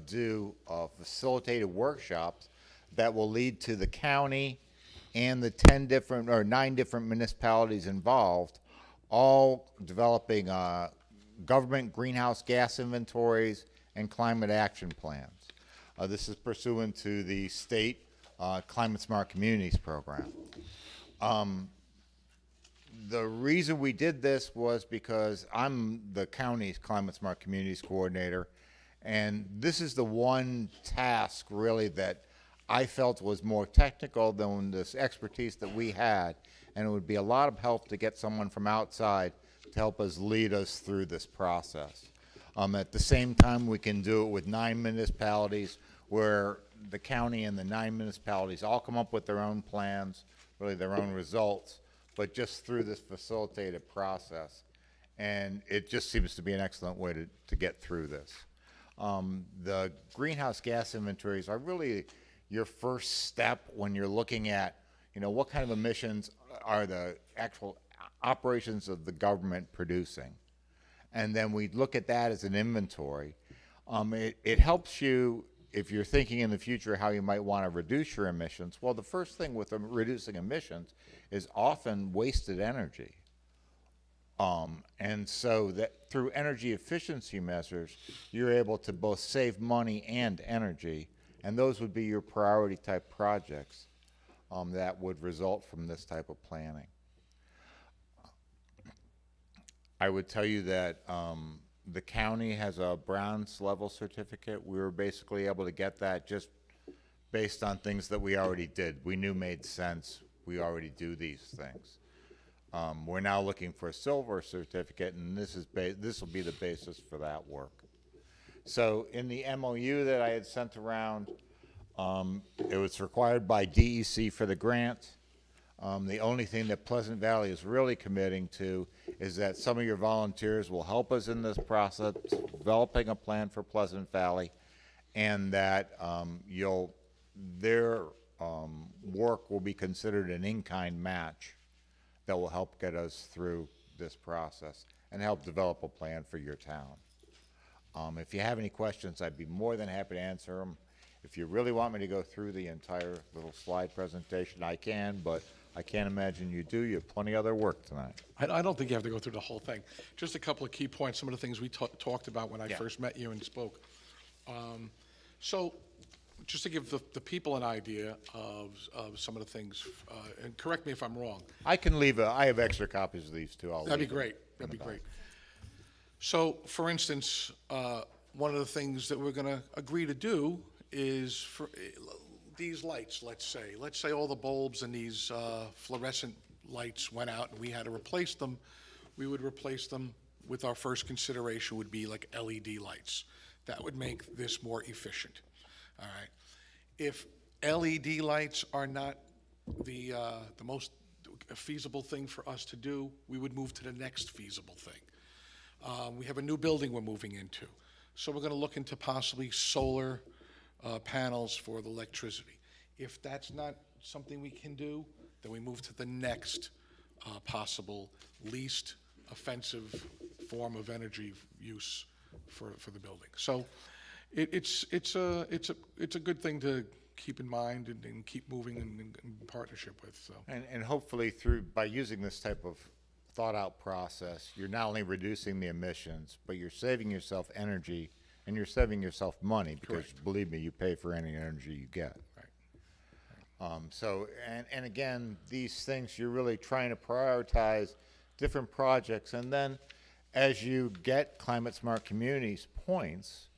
do facilitated workshops that will lead to the county and the 9 different municipalities involved, all developing government greenhouse gas inventories and climate action plans. This is pursuant to the state Climate Smart Communities program. The reason we did this was because I'm the county's Climate Smart Communities coordinator, and this is the one task really that I felt was more technical than this expertise that we had, and it would be a lot of help to get someone from outside to help us lead us through this process. At the same time, we can do it with 9 municipalities where the county and the 9 municipalities all come up with their own plans, really their own results, but just through this facilitated process. And it just seems to be an excellent way to get through this. The greenhouse gas inventories are really your first step when you're looking at, what kind of emissions are the actual operations of the government producing. And then we look at that as an inventory. It helps you if you're thinking in the future how you might want to reduce your emissions. Well, the first thing with reducing emissions is often wasted energy. And so that through energy efficiency measures, you're able to both save money and energy, and those would be your priority type projects that would result from this type of planning. I would tell you that the county has a bronze level certificate. We were basically able to get that just based on things that we already did. We knew made sense. We already do these things. We're now looking for a silver certificate, and this will be the basis for that work. So in the MOU that I had sent around, it was required by DEC for the grant. The only thing that Pleasant Valley is really committing to is that some of your volunteers will help us in this process, developing a plan for Pleasant Valley, and that their work will be considered an in-kind match that will help get us through this process and help develop a plan for your town. If you have any questions, I'd be more than happy to answer them. If you really want me to go through the entire little slide presentation, I can, but I can't imagine you do. You have plenty of other work tonight. I don't think you have to go through the whole thing. Just a couple of key points, some of the things we talked about when I first met you and spoke. So just to give the people an idea of some of the things, and correct me if I'm wrong. I can leave I have extra copies of these too. That'd be great. That'd be great. So, for instance, one of the things that we're going to agree to do is for these lights, let's say all the bulbs and these fluorescent lights went out and we had to replace them. We would replace them with our first consideration would be like LED lights. That would make this more efficient. All right. If LED lights are not the most feasible thing for us to do, we would move to the next feasible thing. We have a new building we're moving into, so we're going to look into possibly solar panels for the electricity. If that's not something we can do, then we move to the next possible least offensive form of energy use for the building. So it's a good thing to keep in mind and keep moving in partnership with. So and hopefully by using this type of thought out process, you're not only reducing the emissions, but you're saving yourself energy and you're saving yourself money because believe me, you pay for any energy you get. Right. So again, these things you're really trying to prioritize different projects, and then as you get Climate Smart Communities points,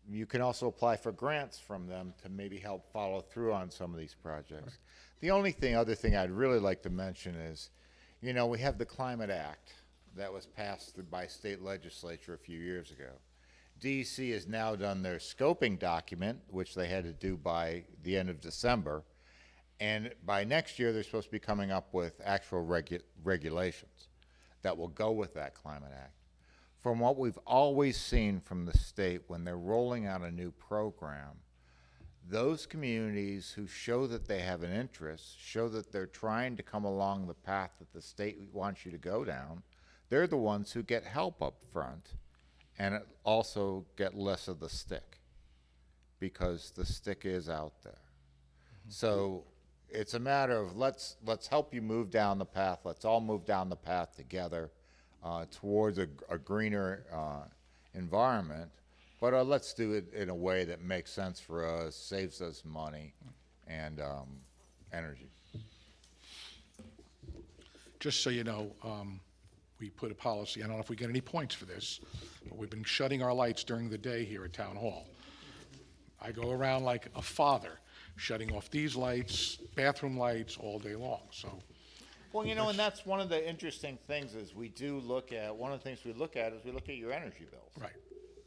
you can also apply for grants from them to maybe help follow through on some of these projects. The only other thing I'd really like to mention is, we have the Climate Act that was passed by state legislature a few years ago. DEC has now done their scoping document, which they had to do by the end of December, and by next year they're supposed to be coming up with actual regulations that will go with that Climate Act. From what we've always seen from the state when they're rolling out a new program, those communities who show that they have an interest, show that they're trying to come along the path that the state wants you to go down, they're the ones who get help up front and also get less of the stick, because the stick is out there. So it's a matter of let's help you move down the path. Let's all move down the path together towards a greener environment. But let's do it in a way that makes sense for us, saves us money and energy. Just so you know, we put a policy, I don't know if we get any points for this, but we've been shutting our lights during the day here at Town Hall. I go around like a father, shutting off these lights, bathroom lights, all day long, so. Well, you know, and that's one of the interesting things is we do look at, one of the things we look at is we look at your energy bills. Right.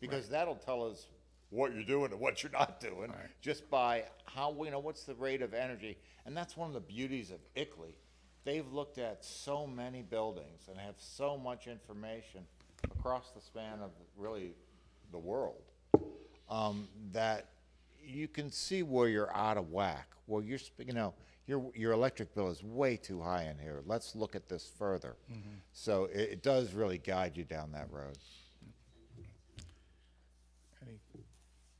Because that'll tell us what you're doing and what you're not doing, Right. just by how, what's the rate of energy. And that's one of the beauties of ICLEI. They've looked at so many buildings and have so much information across the span of really the world, that you can see where you're out of whack. Well, your electric bill is way too high in here. Let's look at this further. So it does really guide you down that road.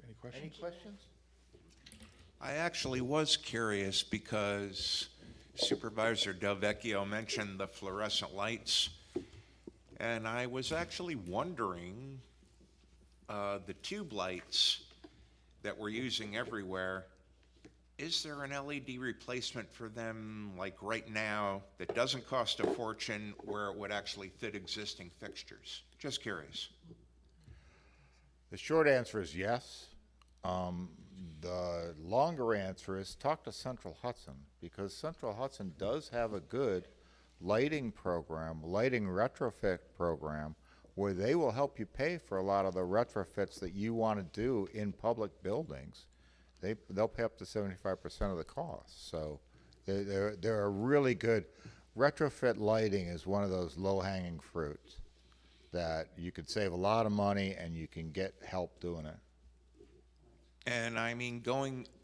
Any questions? Any questions? I actually was curious because Supervisor Del Vecchio mentioned the fluorescent lights, and I was actually wondering, the tube lights that we're using everywhere, is there an LED replacement for them, like right now, that doesn't cost a fortune, where it would actually fit existing fixtures? Just curious. The short answer is yes. The longer answer is talk to Central Hudson, because Central Hudson does have a good lighting program, lighting retrofit program, where they will help you pay for a lot of the retrofits that you want to do in public buildings. They'll pay up to 75% of the cost. So they're a really good retrofit. Lighting is one of those low-hanging fruits that you could save a lot of money and you can get help doing it. And I mean,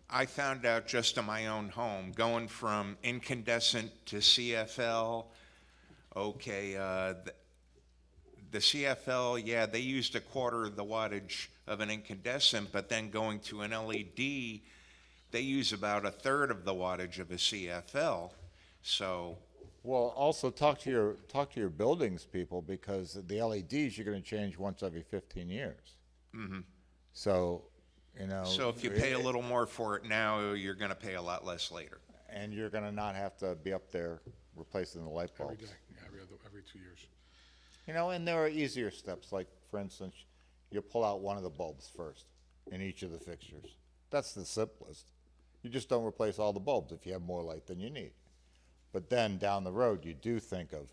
I found out just in my own home, going from incandescent to CFL, okay, the CFL, yeah, they used a quarter of the wattage of an incandescent, but then going to an LED, they use about a third of the wattage of a CFL. So, well, also talk to your buildings people, because the LEDs you're going to change once every 15 years. mm-hmm. So, So if you pay a little more for it now, you're going to pay a lot less later. And you're going to not have to be up there replacing the light bulbs. Every day, yeah, every 2 years. And there are easier steps, like, for instance, you pull out one of the bulbs first in each of the fixtures. That's the simplest. You just don't replace all the bulbs if you have more light than you need. But then down the road, you do think of,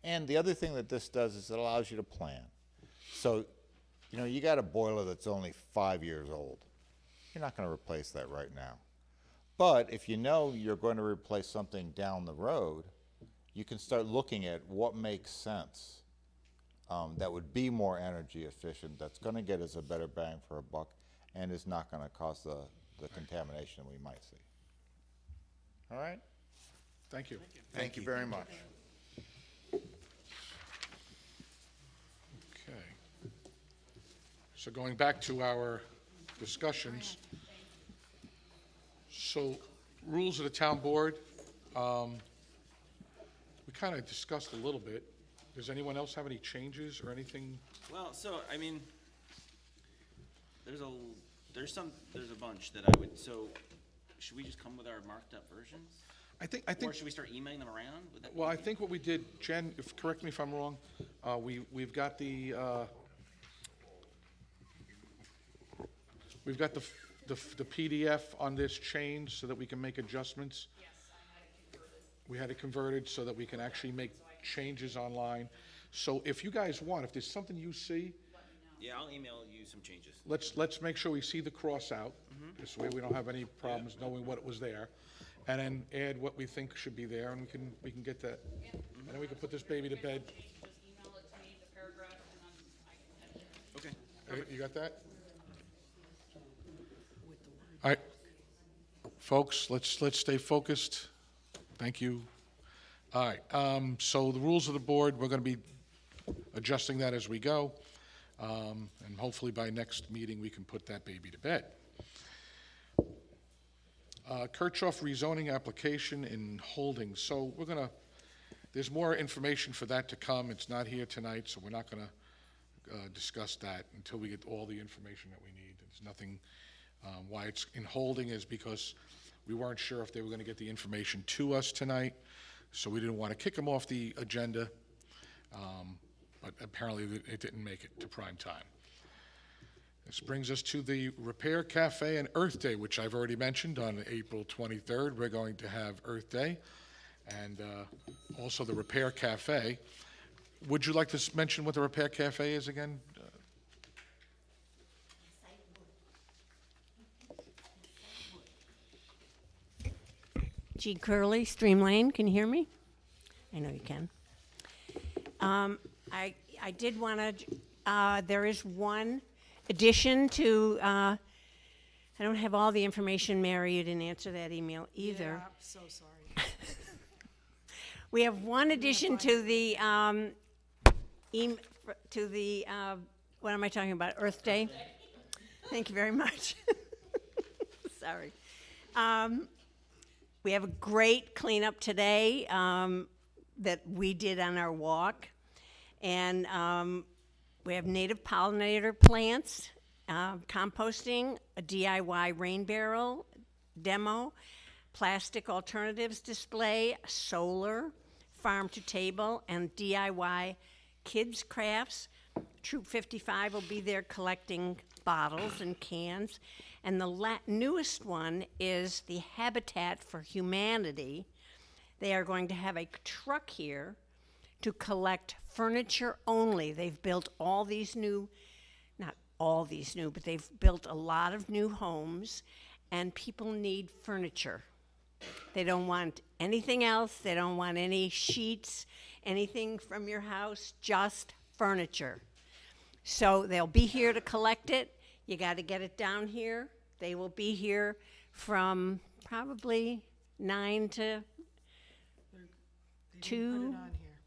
and the other thing that this does is it allows you to plan. So, you got a boiler that's only 5 years old. You're not going to replace that right now. But if you know you're going to replace something down the road, you can start looking at what makes sense. That would be more energy efficient, that's going to get us a better bang for a buck, and is not going to cause the contamination we might see. All right? Thank you. Thank you very much. Okay. So going back to our discussions, so rules of the town board, we kind of discussed a little bit. Does anyone else have any changes or anything? Well, so, I mean, there's a bunch that I would, so, should we just come with our marked up versions? I think, Or should we start emailing them around? Would that be well, I easier? think what we did, Jen, correct me if I'm wrong, we've got the PDF on this change so that we can make adjustments. Yes, I had it converted. We had it converted so that we can actually make changes online. So if you guys want, if there's something you see, Yeah, I'll email you some changes. let's make sure we see the cross out. This way we don't have any problems knowing what was there. And then add what we think should be there, and we can get that. And then we can put this baby to bed. Just email it to me, the paragraph, and I can edit it. Okay. You got that? All right, Folks, let's stay focused. Thank you. All right, so the rules of the board, we're going to be adjusting that as we go. And hopefully by next meeting, we can put that baby to bed. Kirchhoff rezoning application in Holdings. So we're going to, there's more information for that to come. It's not here tonight, so we're not going to discuss that until we get all the information that we need. There's nothing, why it's in holding is because we weren't sure if they were going to get the information to us tonight, so we didn't want to kick them off the agenda, but apparently it didn't make it to prime time. This brings us to the Repair Cafe and Earth Day, which I've already mentioned. On April 23rd, we're going to have Earth Day, and also the Repair Cafe. Would you like to mention what the Repair Cafe is again? G. Curley, Stream Lane, can you hear me? I know you can. I did want to, there is one addition to, I don't have all the information, Mary, you didn't answer that email either. Yeah, I'm so sorry. We have one addition to the, what am I talking about, Earth Day? Thank you very much. Sorry. We have a great cleanup today that we did on our walk. And we have native pollinator plants, composting, a DIY rain barrel demo, plastic alternatives display, solar, farm to table, and DIY kids crafts. Troop 55 will be there collecting bottles and cans. And the newest one is the Habitat for Humanity. They are going to have a truck here to collect furniture only. They've built all these new, not all these new, but they've built a lot of new homes, and people need furniture. They don't want anything else. They don't want any sheets, anything from your house, just furniture. So they'll be here to collect it. You got to get it down here. They will be here from probably 9 to They 2. didn't put it on here.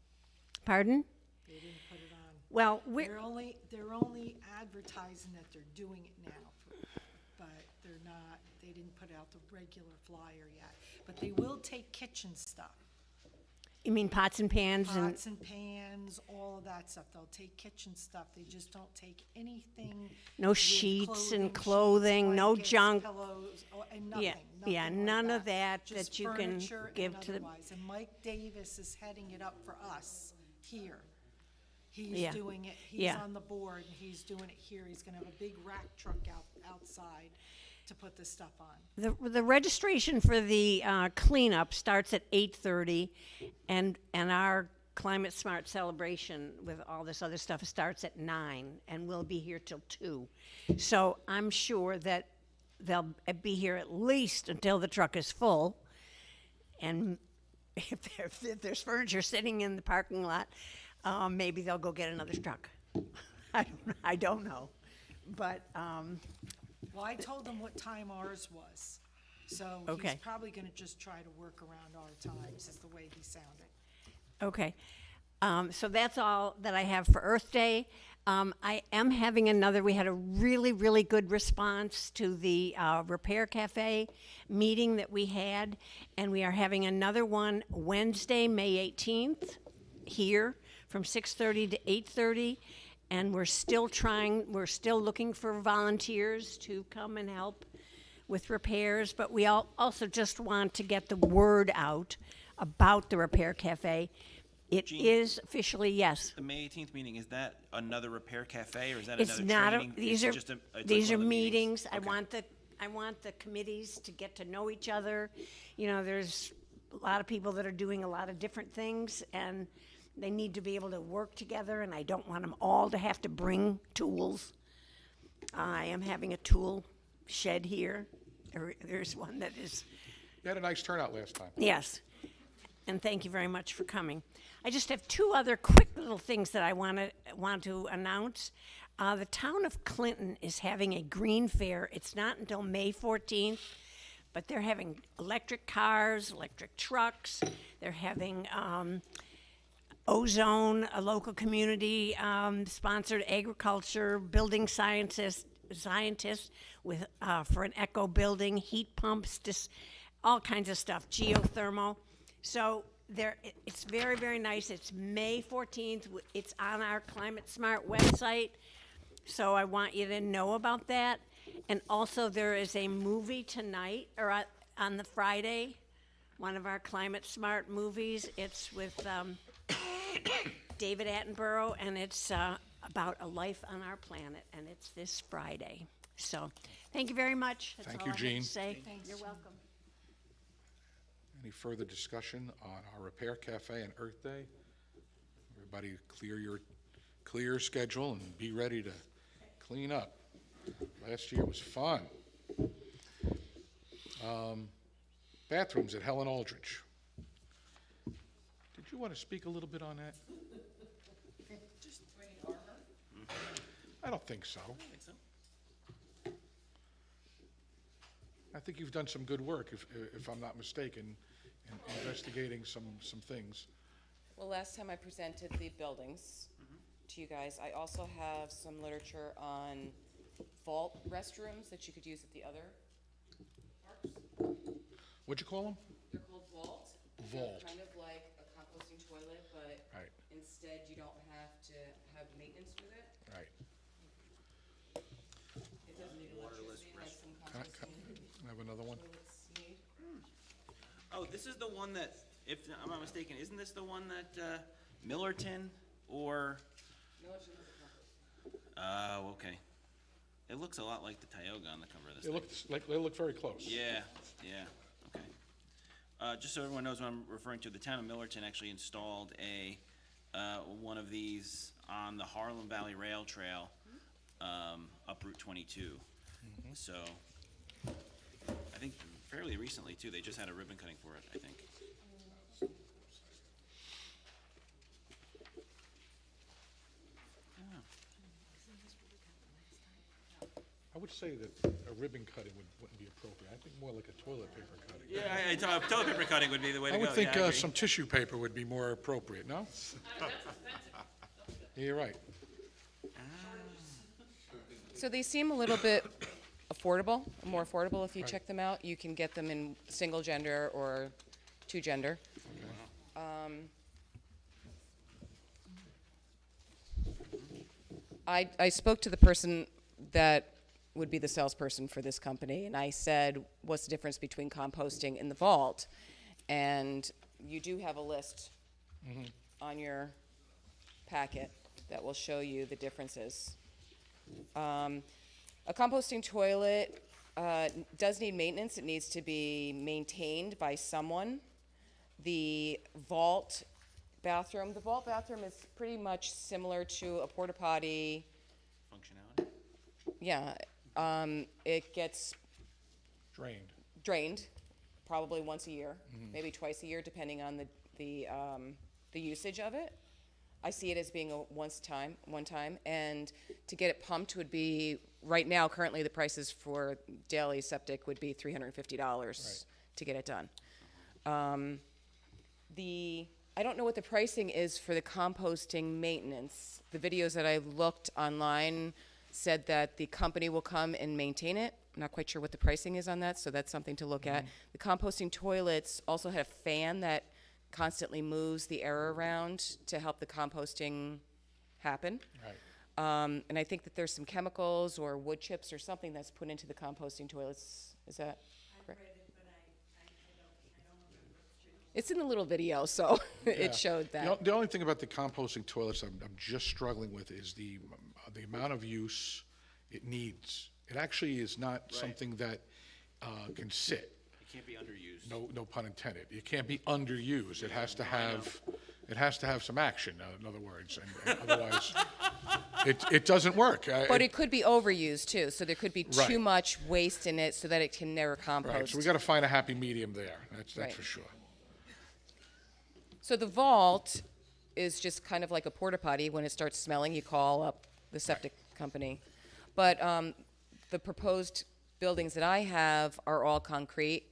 Pardon? They didn't put it on. Well, They're only advertising that they're doing it now, but they're not, they didn't put out the regular flyer yet. But they will take kitchen stuff, you mean pots and pans pots and pans, all of that stuff. They'll take kitchen stuff. They just don't take anything. no with sheets and sheets, clothing, no blankets, junk. Pillows, and nothing. Yeah, yeah, nothing like none of that Just that you can furniture give and to the. otherwise. And Mike Davis is heading it up for us here. Yeah. He's doing it, he's Yeah. on the board, and he's doing it here. He's gonna have a big rack truck outside to put this stuff on. The registration for the cleanup starts at 8:30, and our Climate Smart celebration with all this other stuff starts at 9, and we'll be here till 2. So I'm sure that they'll be here at least until the truck is full. And if there's furniture sitting in the parking lot, maybe they'll go get another truck. I don't know, but. Well, I told him what time ours was, so he's Okay. probably gonna just try to work around our times, is the way he sounded. Okay, so that's all that I have for Earth Day. I am having another, we had a really, really good response to the Repair Cafe meeting that we had, and we are having another one Wednesday, May 18th, here from 6:30 to 8:30. And we're still looking for volunteers to come and help with repairs, but we also just want to get the word out about the Repair Cafe. It Jean? is officially, yes. The May 18th meeting, is that another repair cafe, or is that It's another not, training? these It's are, just it's like these one are of the meetings. I Okay. want the committees to get to know each other. You know, there's a lot of people that are doing a lot of different things, and they need to be able to work together, and I don't want them all to have to bring tools. I am having a tool shed here. There's one that is, You had a nice turnout last time. yes. And thank you very much for coming. I just have 2 other quick little things that I want to announce. The town of Clinton is having a green fair. It's not until May 14th, but they're having electric cars, electric trucks. They're having Ozone, a local community sponsored agriculture, building scientists with for an eco building, heat pumps, just all kinds of stuff, geothermal. So it's very, very nice. It's May 14th. It's on our Climate Smart website. So I want you to know about that. And also there is a movie tonight, or on the Friday, one of our Climate Smart movies. It's with David Attenborough, and it's about a life on our planet, and it's this Friday. So, thank you very much. That's Thank all you, I have Jean. to say. Thanks, You're Jean. welcome. Any further discussion on our Repair Cafe and Earth Day? Everybody clear your schedule and be ready to clean up. Last year was fun. Bathrooms at Helen Aldrich. Did you want to speak a little bit on that? I don't think so. I think you've done some good work, if I'm not mistaken, in investigating some things. Well, last time I presented the buildings to you guys, I also have some literature on vault restrooms that you could use at the other parks. What'd you call them? They're called vault. Vault. They're kind of like a composting toilet, but Right. instead you don't have to have maintenance with it. Right. It doesn't need electricity like some Can I composting have another one? toilets need. Oh, this is the one that, if I'm not mistaken, isn't this the one that Millerton or? Millerton has a compost. Oh, okay. It looks a lot like the Tioga on the cover of this They thing. look very close. Yeah, okay. Just so everyone knows what I'm referring to, the town of Millerton actually installed one of these on the Harlem Valley Rail Trail, up Route 22. So, I think fairly recently too, they just had a ribbon cutting for it, I think. I would say that a ribbon cutting wouldn't be appropriate. I think more like a toilet paper cutting. Yeah, toilet paper cutting would be the way to I go. would think Yeah, I agree. some tissue paper would be more appropriate, no? Yeah, you're right. So they seem a little bit affordable, more affordable if you Right. check them out. You can get them in single gender or two gender. I spoke to the person that would be the salesperson for this company, and I said, what's the difference between composting and the vault? And you do have a list on your packet that will show you the differences. A composting toilet does need maintenance. It needs to be maintained by someone. The vault bathroom is pretty much similar to a porta potty. Functionality? Yeah, it gets drained probably once a year, maybe twice a year, depending on the usage of it. I see it as being a one time, and to get it pumped would be, right now, currently the prices for daily septic would be $350 to get it done. I don't know what the pricing is for the composting maintenance. The videos that I looked online said that the company will come and maintain it. I'm not quite sure what the pricing is on that, so that's something to look at. The composting toilets also have a fan that constantly moves the air around to help the composting happen. Right. And I think that there's some chemicals or wood chips or something that's put into the composting toilets. Is that correct? It's in the little video, so Yeah. it showed that. The only thing about the composting toilets I'm just struggling with is the amount of use it needs. It actually is not something that can sit. It can't be underused. No pun intended. It can't be underused. It has to have some action, in other words, and otherwise it doesn't work. But it could be overused too, so there could be Right. too much waste in it so that it can never compost. Right, so we got to find a happy medium there. That's Right. for sure. So the vault is just kind of like a porta potty. When it starts smelling, you call up the septic company. But the proposed buildings that I have are all concrete.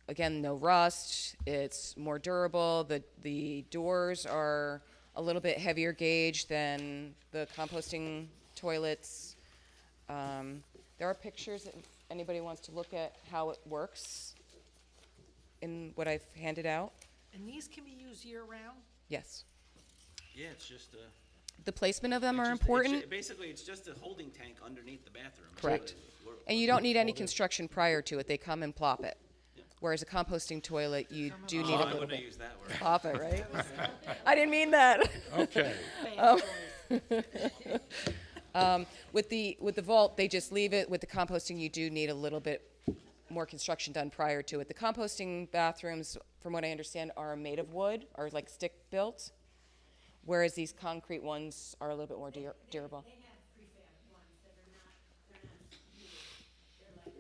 Again, no rust, it's more durable, the doors are a little bit heavier gauge than the composting toilets. There are pictures if anybody wants to look at how it works in what I've handed out. And these can be used year-round? Yes. Yeah, it's just a. The placement of them it's are just- important. Basically, it's just a holding tank underneath the bathroom. Correct. And you don't need any construction prior to it, they come and plop it. Whereas a composting toilet, you do need a I little wouldn't bit. use that word. Plop it, right? I didn't mean that. Okay. With the vault, they just leave it. With the composting, you do need a little bit more construction done prior to it. The composting bathrooms, from what I understand, are made of wood, are like stick built, whereas these concrete ones are a little bit more durable. They have prefab ones that are not new. They're like,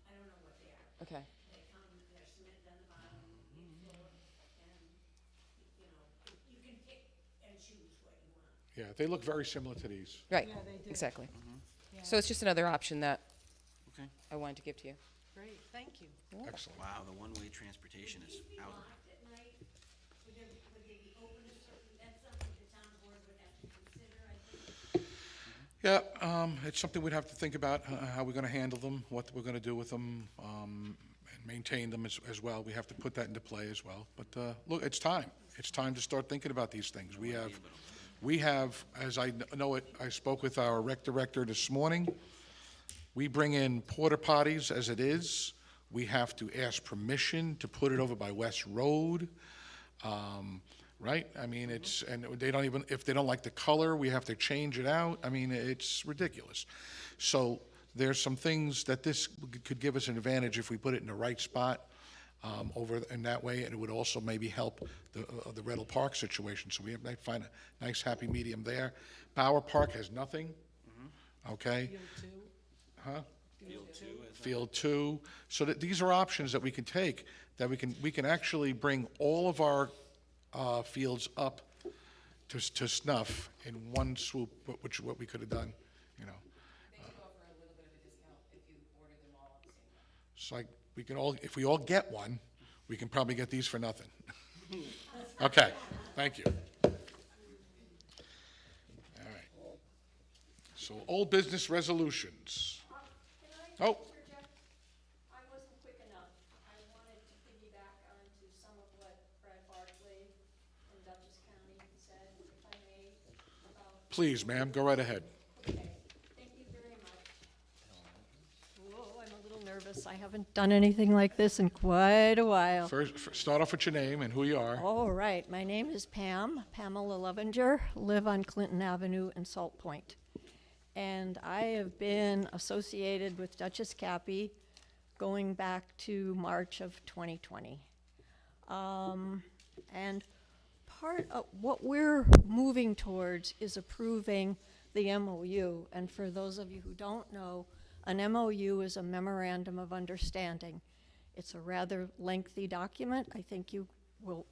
I don't know what they are. Okay. They come, they're cement on the bottom, each floor, and, you know, you can pick and choose what you want. Yeah, they look very similar to these. Right, Yeah, they do. exactly. Yeah. So it's just another option that Okay. I wanted to give to you. Great, thank you. Excellent. Wow, the one-way transportation is out. Locked at night, would they be open to certain, that's something the town board would have to consider, I think. Yeah, it's something we'd have to think about, how we're gonna handle them, what we're gonna do with them, and maintain them as well. We have to put that into play as well. But, look, it's time. It's time to start thinking about these things. We have, as I know it, I spoke with our rec director this morning. We bring in porta potties as it is. We have to ask permission to put it over by West Road, right? I mean, and they don't even, if they don't like the color, we have to change it out. I mean, it's ridiculous. So there's some things that this could give us an advantage if we put it in the right spot over in that way, and it would also maybe help the Riddle Park situation. So we have to find a nice happy medium there. Bower Park has nothing, okay? Field two? Huh? Field two. Field two. So that these are options that we can take, that we can actually bring all of our fields up to snuff in one swoop, which what we could have done, you know. They do offer a little bit of a discount if you order them all at the same time. It's like, we can all, if we all get one, we can probably get these for nothing. Okay, thank you. All right. So, old business resolutions. Can I Oh. interject? I wasn't quick enough. I wanted to piggyback onto some of what Brad Barkley in Dutchess County said, if I may, about. Please, ma'am, go right ahead. Okay, thank you very much. Whoa, I'm a little nervous. I haven't done anything like this in quite a while. First, start off with your name and who you are. All right, my name is Pamela Lovinger, live on Clinton Avenue in Salt Point. And I have been associated with Dutchess Cappy going back to March of 2020. And part of what we're moving towards is approving the MOU. And for those of you who don't know, an MOU is a memorandum of understanding. It's a rather lengthy document. I think you will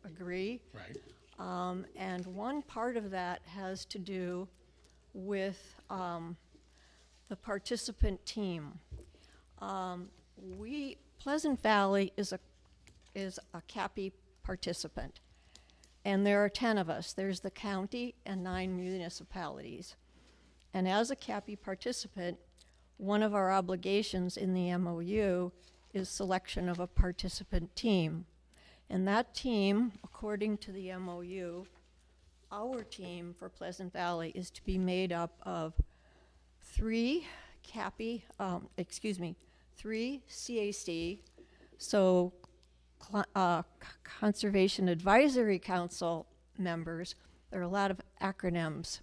agree. Right. And one part of that has to do with the participant team. Pleasant Valley is a CAPI participant, and there are 10 of us. There's the county and 9 municipalities. And as a CAPI participant, one of our obligations in the MOU is selection of a participant team. And that team, according to the MOU, our team for Pleasant Valley is to be made up of 3 CAPI, 3 CAC, so Conservation Advisory Council members. There are a lot of acronyms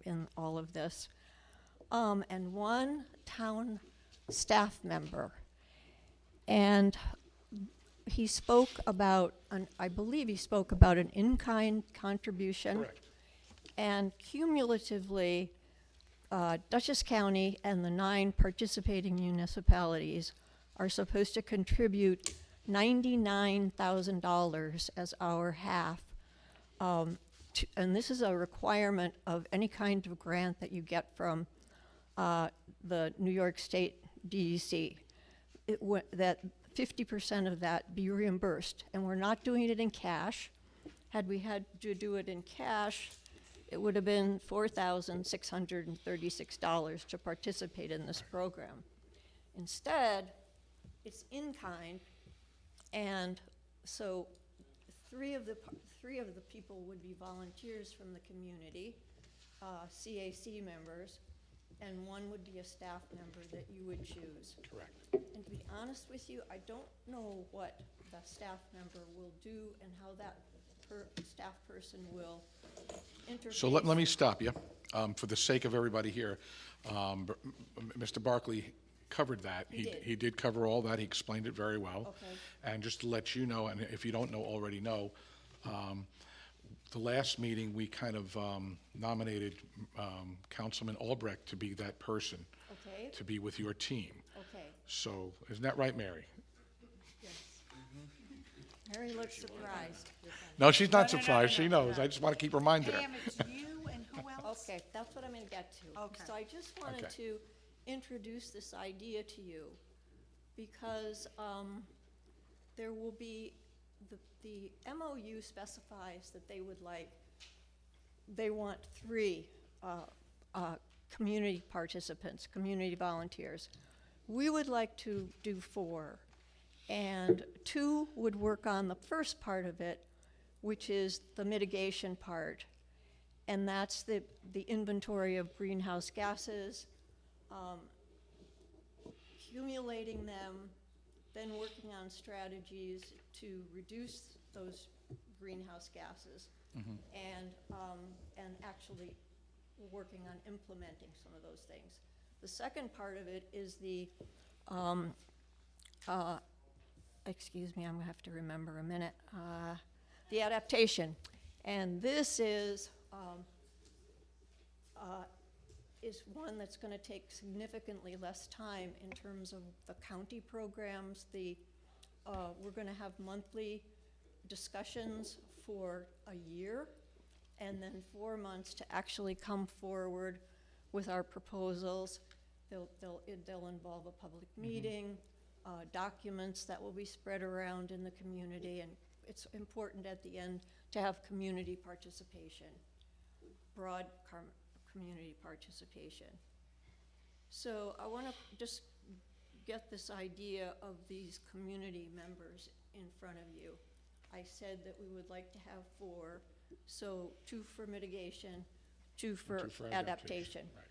in all of this, and 1 town staff member. And he spoke about, I believe he spoke about an in-kind contribution. Correct. And cumulatively, Dutchess County and the 9 participating municipalities are supposed to contribute $99,000 as our half. And this is a requirement of any kind of grant that you get from the New York State DEC, that 50% of that be reimbursed, and we're not doing it in cash. Had we had to do it in cash, it would have been $4,636 to participate in this program. Instead, it's in kind, and so three of the people would be volunteers from the community, CAC members, and one would be a staff member that you would choose. Correct. And to be honest with you, I don't know what the staff member will do and how that staff person will interface. So let me stop you, for the sake of everybody here. Mr. Barkley covered that. He did cover all that. He explained it very well. Okay. And just to let you know, and if you don't know, already know, the last meeting, we kind of nominated Councilman Albrecht to be that person, Okay, to be with your team. okay, So, isn't that right, Mary? yes. Mary looks surprised. No, she's not surprised. She knows. I just want to keep reminding her. Pam, it's you and who else? Okay, that's what I'm gonna get to. Okay. So I just wanted Okay. to introduce this idea to you, because there will be, the MOU specifies that they want 3 community participants, community volunteers. We would like to do 4, and 2 would work on the first part of it, which is the mitigation part, and that's the inventory of greenhouse gases, accumulating them, then working on strategies to reduce those greenhouse gases, and actually working on implementing some of those things. The second part of it is the, excuse me, I'm gonna have to remember a minute, the adaptation. And this is one that's gonna take significantly less time in terms of the county programs. We're gonna have monthly discussions for a year, and then 4 months to actually come forward with our proposals. They'll involve a public meeting, documents that will be spread around in the community, and it's important at the end to have community participation, broad community participation. So I want to just get this idea of these community members in front of you. I said that we would like to have 4, so 2 for mitigation, 2 for adaptation. Right.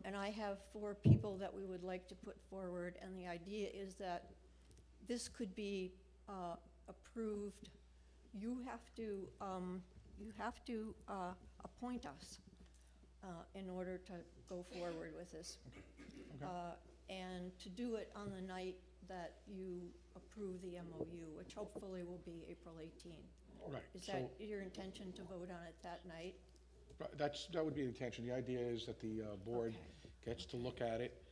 And I have 4 people that we would like to put forward, and the idea is that this could be approved. You have to appoint us in order to go forward with this. And to do it on the night that you approve the MOU, which hopefully will be April 18. Right. Is So that your intention to vote on it that night? that would be the intention. The idea is that the board gets to look at it,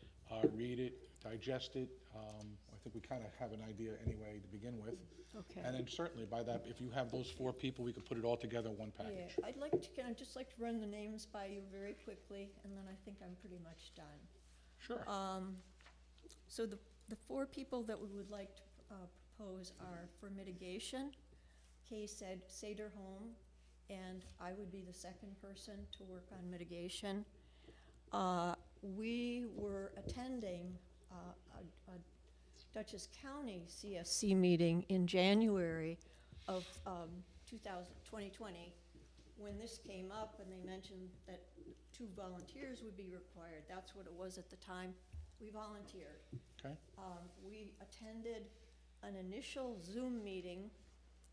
read it, digest it. I think we kind of have an idea anyway to begin with. Okay. And then certainly by that, if you have those 4 people, we could put it all together in one Yeah, package. I'd just like to run the names by you very quickly, and then I think I'm pretty much done. Sure. So the 4 people that we would like to propose are for mitigation, Kay said Sederholm, and I would be the second person to work on mitigation. We were attending a Dutchess County CSC meeting in January of 2020, when this came up, and they mentioned that 2 volunteers would be required. That's what it was at the time. We volunteered. Okay. We attended an initial Zoom meeting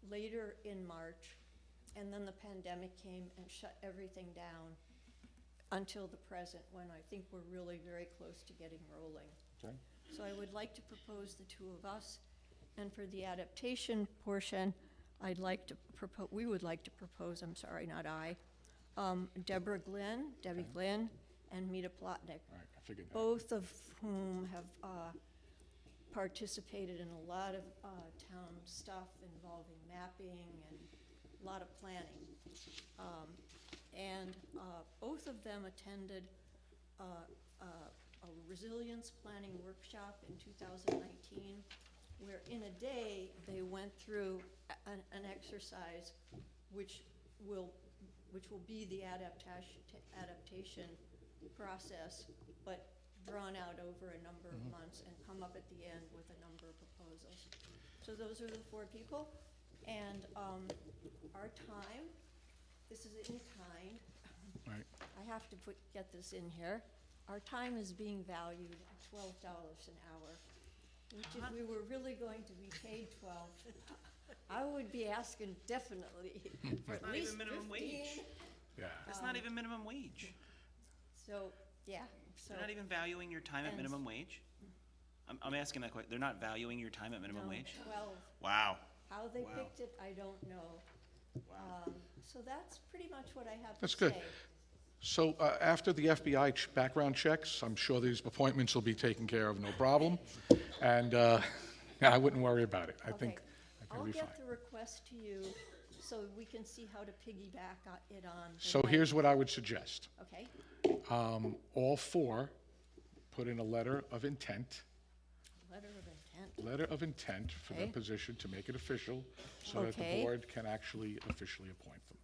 later in March, and then the pandemic came and shut everything down until the present, when I think we're really very close to getting rolling. Okay. So I would like to propose the 2 of us, and for the adaptation portion, we would like to propose, I'm sorry, not I, Debbie Glynn, and Mita Plotnick. All right, I figured that. Both of whom have participated in a lot of town stuff involving mapping and a lot of planning. And both of them attended a resilience planning workshop in 2019, where in a day, they went through an exercise which will be the adaptation process, but drawn out over a number of months and come up at the end with a number of proposals. So those are the 4 people, and our time, this is in kind. Right. I have to get this in here. Our time is being valued at $12 an hour, which if we were really going to be paid 12, I would be asking definitely for at Not least even minimum 15. wage. Yeah. That's not even minimum wage. So, yeah, so. They're not even valuing your time at And- minimum wage? I'm asking that question. They're not valuing your time at minimum No, wage? 12. Wow. How they Wow. picked it, I don't know. So that's pretty much what I have to That's say. good. So after the FBI background checks, I'm sure these appointments will be taken care of, no problem. And I wouldn't worry about it. I think I'll it'll be fine. get the request to you so we can see how to piggyback it on. the So night- here's what I would suggest. Okay, All 4 put in a letter of intent, letter of intent. for their Okay. position to make it official, so that the Okay. board can actually officially appoint them.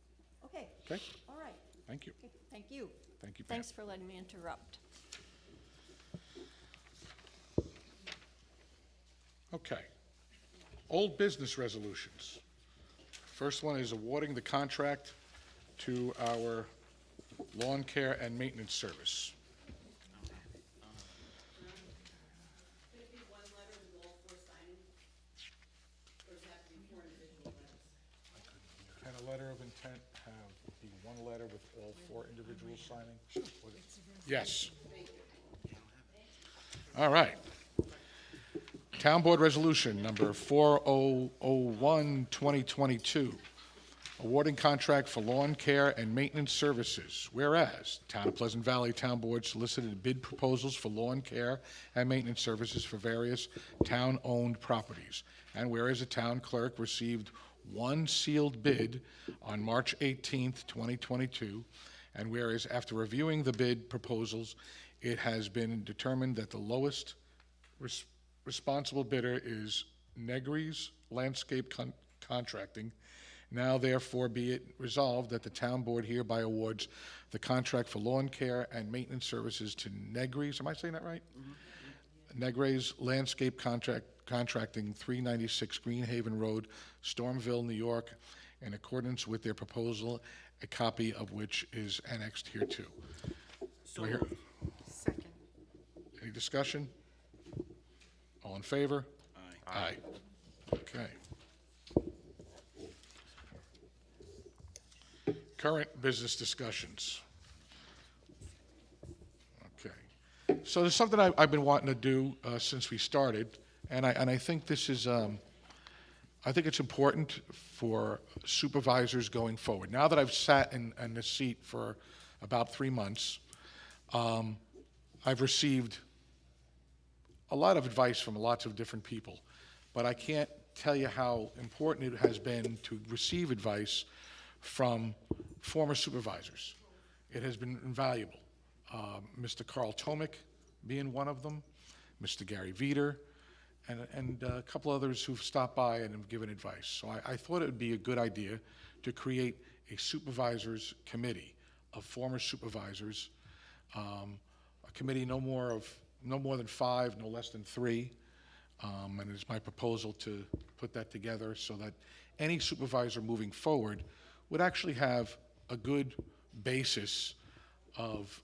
Okay, Okay? all right. Thank you. Okay, thank you. Thank you, Pam. Thanks for letting me interrupt. Okay. Old business resolutions. First one is awarding the contract to our lawn care and maintenance service. Could it be one letter with all 4 signing? Or does it have to be 4 individual letters? Can a letter of intent be one letter with all 4 individuals signing? Yes. All right. Town Board Resolution Number 4001, 2022, awarding contract for lawn care and maintenance services. Whereas, Town of Pleasant Valley Town Board solicited bid proposals for lawn care and maintenance services for various town-owned properties. And whereas the town clerk received 1 sealed bid on March 18th, 2022, and whereas after reviewing the bid proposals, it has been determined that the lowest responsible bidder is Negri's Landscape Contracting. Now therefore be it resolved that the town board hereby awards the contract for lawn care and maintenance services to Negri's, am I saying that right? Negri's Landscape Contracting, 396 Greenhaven Road, Stormville, New York, in accordance with their proposal, a copy of which is annexed hereto. So Do I hear- moved. Second. Any discussion? All in favor? Aye. Aye. Okay. Current business discussions. Okay. So there's something I've been wanting to do since we started, and I think this is, I think it's important for supervisors going forward. Now that I've sat in this seat for about 3 months, I've received a lot of advice from lots of different people, but I can't tell you how important it has been to receive advice from former supervisors. It has been invaluable. Mr. Carl Tomic being one of them, Mr. Gary Veeder, and a couple others who've stopped by and have given advice. So I thought it would be a good idea to create a supervisors committee of former supervisors, a committee no more than 5, no less than 3. And it's my proposal to put that together so that any supervisor moving forward would actually have a good basis of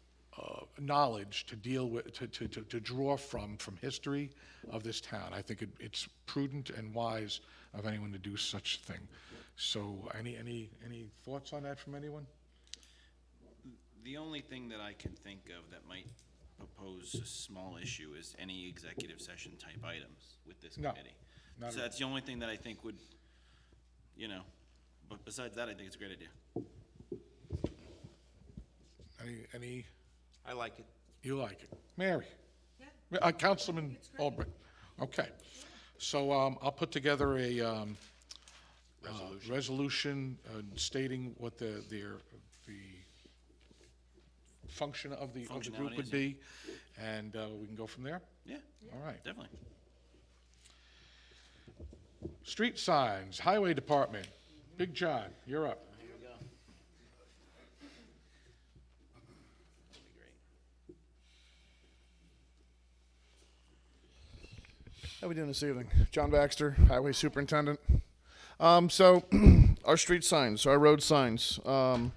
knowledge to deal with, to draw from history of this town. I think it's prudent and wise of anyone to do such a thing. So any thoughts on that from anyone? The only thing that I can think of that might propose a small issue is any executive session type items with this No, committee. not So at that's the only thing that I think would, but besides that, I think it's a great idea. Any, I like it. you like it? Mary? Councilman Albrecht? Okay. So I'll put together a resolution stating what the function of the group Functionality would is, be, and we can go from there? Yeah, All right. definitely. Street signs, Highway Department. Big John, you're up. Here we go. That'd be great. How we doing this evening? John Baxter, Highway Superintendent. So our street signs, our road signs, that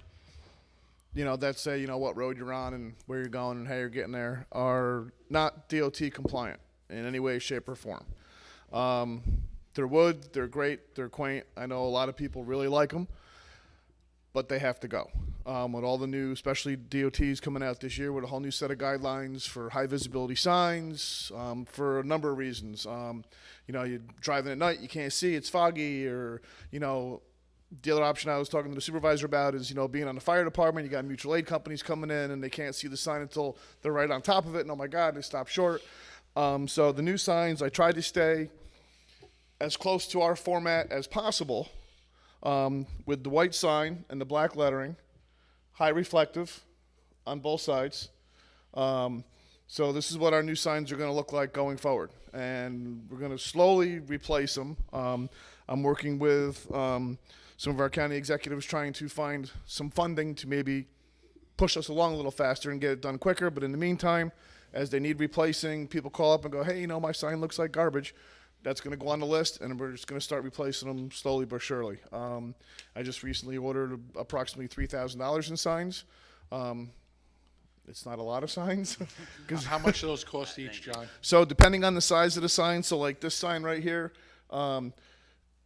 say, what road you're on and where you're going and how you're getting there are not DOT compliant in any way, shape, or form. They're wood, they're great, they're quaint. I know a lot of people really like them, but they have to go. With all the new, especially DOTs coming out this year with a whole new set of guidelines for high visibility signs, for a number of reasons. You're driving at night, you can't see, it's foggy, or, the other option I was talking to the supervisor about is, being on the fire department, you got mutual aid companies coming in and they can't see the sign until they're right on top of it, and oh my God, they stop short. So the new signs, I tried to stay as close to our format as possible, with the white sign and the black lettering, high reflective on both sides. So this is what our new signs are going to look like going forward, and we're going to slowly replace them. I'm working with some of our county executives trying to find some funding to maybe push us along a little faster and get it done quicker. But in the meantime, as they need replacing, people call up and go, hey, my sign looks like garbage. That's going to go on the list, and we're just going to start replacing them slowly but surely. I just recently ordered approximately $3,000 in signs. It's not a lot of signs. How much do those cost each, John? So depending on the size of the sign, so like this sign right here,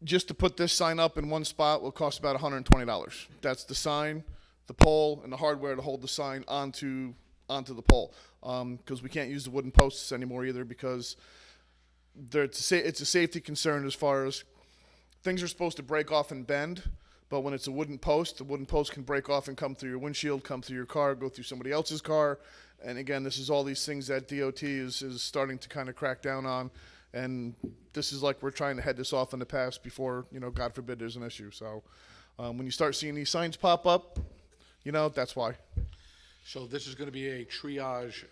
just to put this sign up in one spot will cost about $120. That's the sign, the pole, and the hardware to hold the sign onto the pole. Because we can't use the wooden posts anymore either, because it's a safety concern as far as things are supposed to break off and bend, but when it's a wooden post, the wooden post can break off and come through your windshield, come through your car, go through somebody else's car. And again, this is all these things that DOT is starting to kind of crack down on. And this is like we're trying to head this off in the past before, God forbid there's an issue. So when you start seeing these signs pop up, that's why. So this is going to be a triage.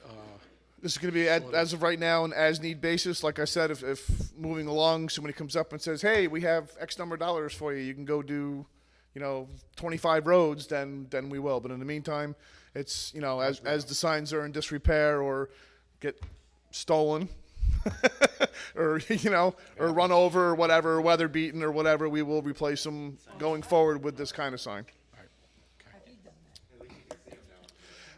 This is going to be, as of right now, an as-need basis. Like I said, if moving along, somebody comes up and says, hey, we have X number of dollars for you, you can go do, 25 roads, then we will. But in the meantime, it's, as the signs are in disrepair or get stolen, or, or run over or whatever, weather beaten or whatever, we will replace them going forward with this kind of sign.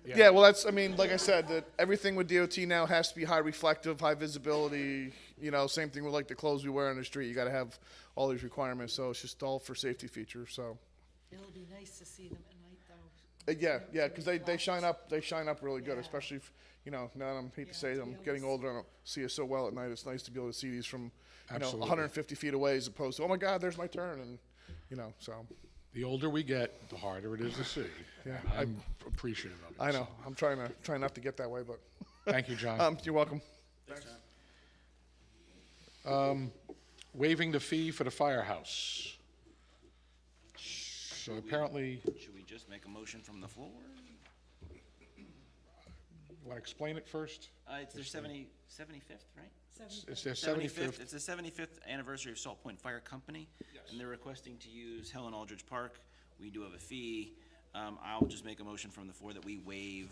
Yeah, well, like I said, that everything with DOT now has to be high reflective, high visibility, same thing with like the clothes we wear on the street. You got to have all these requirements, so it's just all for safety features, so. It'll be nice to see them at night, though. Yeah, because they shine up really good, especially if, now I hate to say it, I'm getting older, I don't see it so well at night. It's nice to be able to see these from, Absolutely. 150 feet away as opposed to, oh my God, there's my turn, and, so. The older we get, the harder it is to see. Yeah, I'm appreciative of it. I know, I'm trying not to get that way, but. Thank you, John. You're welcome. Waiving the fee for the firehouse. So apparently, Should we just make a motion from the floor? you want to explain it first? It's their 75th, right? It's their 75th. It's the 75th anniversary of Salt Point Fire Company. Yes. And they're requesting to use Helen Aldridge Park. We do have a fee. I'll just make a motion from the floor that we waive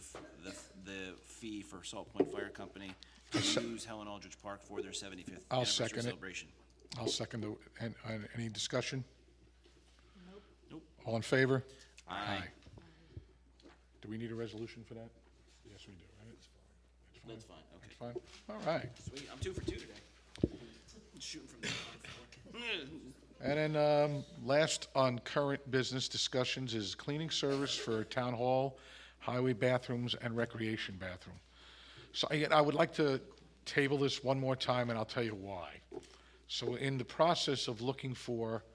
the fee for Salt Point Fire Company to use Helen Aldridge Park for their 75th I'll anniversary second it. celebration. I'll second any discussion? Nope. All in favor? Aye. Do we need a resolution for that? Yes, we do, right? That's fine, okay. It's fine? All right. Sweet, I'm 2 for 2 today. Shooting from the floor. And then last on current business discussions is cleaning service for town hall, highway bathrooms, and recreation bathroom. So I would like to table this one more time, and I'll tell you why. So in the process of looking for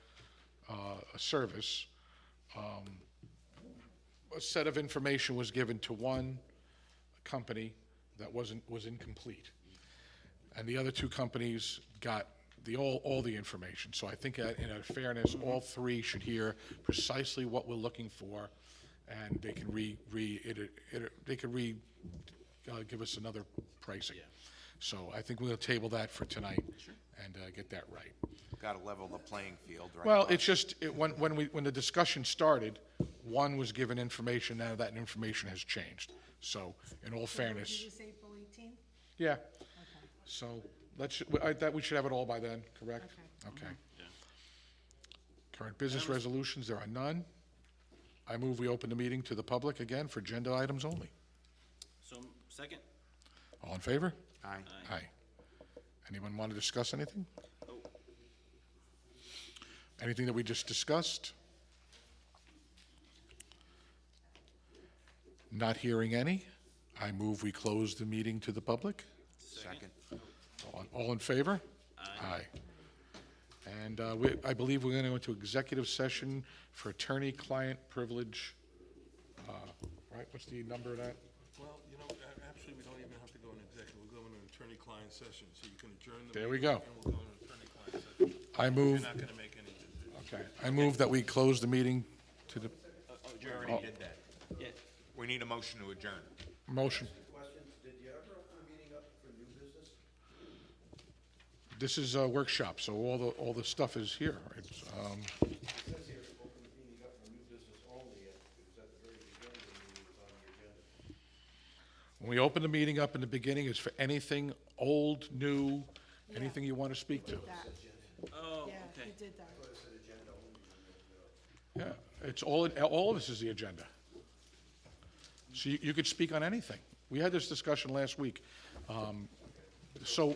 a service, a set of information was given to one company that was incomplete, and the other two companies got all the information. So I think in fairness, all three should hear precisely what we're looking for, and they can give us another pricing. So I think we'll table that for tonight and get that right. Got to level the playing field, right? Well, Bob? it's just, when the discussion started, one was given information, now that information has changed. So, in all fairness, Is this April 18th? yeah. Okay. So, we should have it all by then, correct? Okay. Current business resolutions, there are none. I move we open the meeting to the public again for agenda items only. So, second? All in favor? Aye. Aye. Anyone want to discuss anything? Oh, Anything that we just discussed? Not hearing any, I move we close the meeting to the public. Second. All in favor? Aye. And I believe we're going to go into executive session for attorney-client privilege. Right, what's the number of that? Well, you know, actually, we don't even have to go in executive, we'll go into an attorney-client session, so you can adjourn the meeting. There we go. And we'll go into attorney-client session. I move, You're not gonna make any decisions. okay, I move that we close the meeting to the, You already did that. yeah. We need a motion to adjourn. motion. Questions, did you ever open a meeting up for new business? This is a workshop, so all the stuff is here. It's, It says here, open the meeting up for new business only, and it was at the very beginning of the meeting, it was on the agenda. when we open the meeting up in the beginning, it's for anything old, new, anything you want to speak to. That, Oh, yeah, okay. we did that. Yeah, it's all of this is the agenda. So you could speak on anything. We had this discussion last week. So,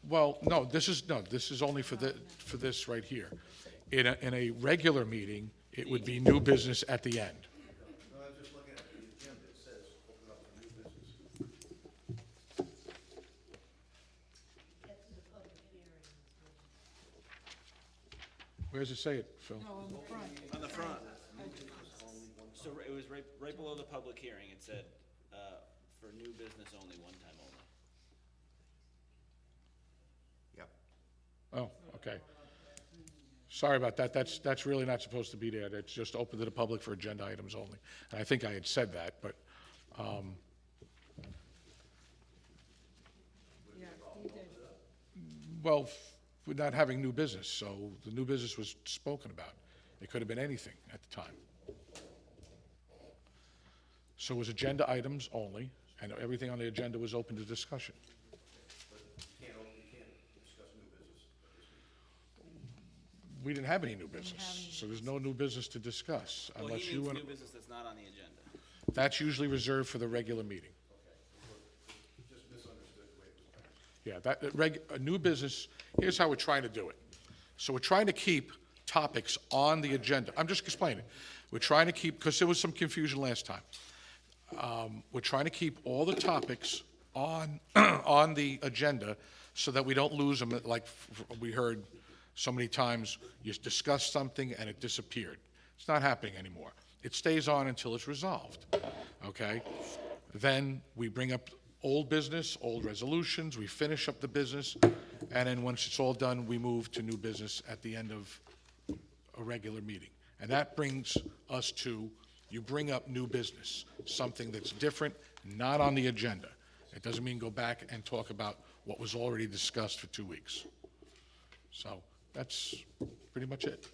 well, no, this is only for this right here. In a regular meeting, it would be new business at the end. No, I'm just looking at the agenda, it says open up for new business. Where does it say it, Phil? No, on the front. On the front. So it was right below the public hearing, it said, for new business only, one time only. Yep. Oh, okay. Sorry about that. That's really not supposed to be there. It's just open to the public for agenda items only. And I think I had said that, but, Yeah, you did. well, we're not having new business, so the new business was spoken about. It could have been anything at the time. So it was agenda items only, and everything on the agenda was open to discussion. You can't discuss new business. We didn't have any new business, so there's no new business to discuss Well, unless he you means want. new business that's not on the agenda. That's usually reserved for the regular meeting. Just misunderstood the way it was. Yeah, a new business, here's how we're trying to do it. So we're trying to keep topics on the agenda. I'm just explaining. We're trying to keep, because there was some confusion last time. We're trying to keep all the topics on, on the agenda so that we don't lose them, like we heard so many times, you discussed something and it disappeared. It's not happening anymore. It stays on until it's resolved, okay? Then we bring up old business, old resolutions, we finish up the business, and then once it's all done, we move to new business at the end of a regular meeting. And that brings us to, you bring up new business, something that's different, not on the agenda. It doesn't mean go back and talk about what was already discussed for 2 weeks. So that's pretty much it.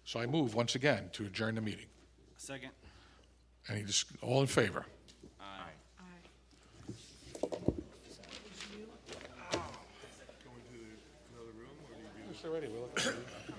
So I move, once again, to adjourn the meeting. Second? All in favor? Aye. Aye. Go into another room, or do you do? Yes, already, we're looking at it.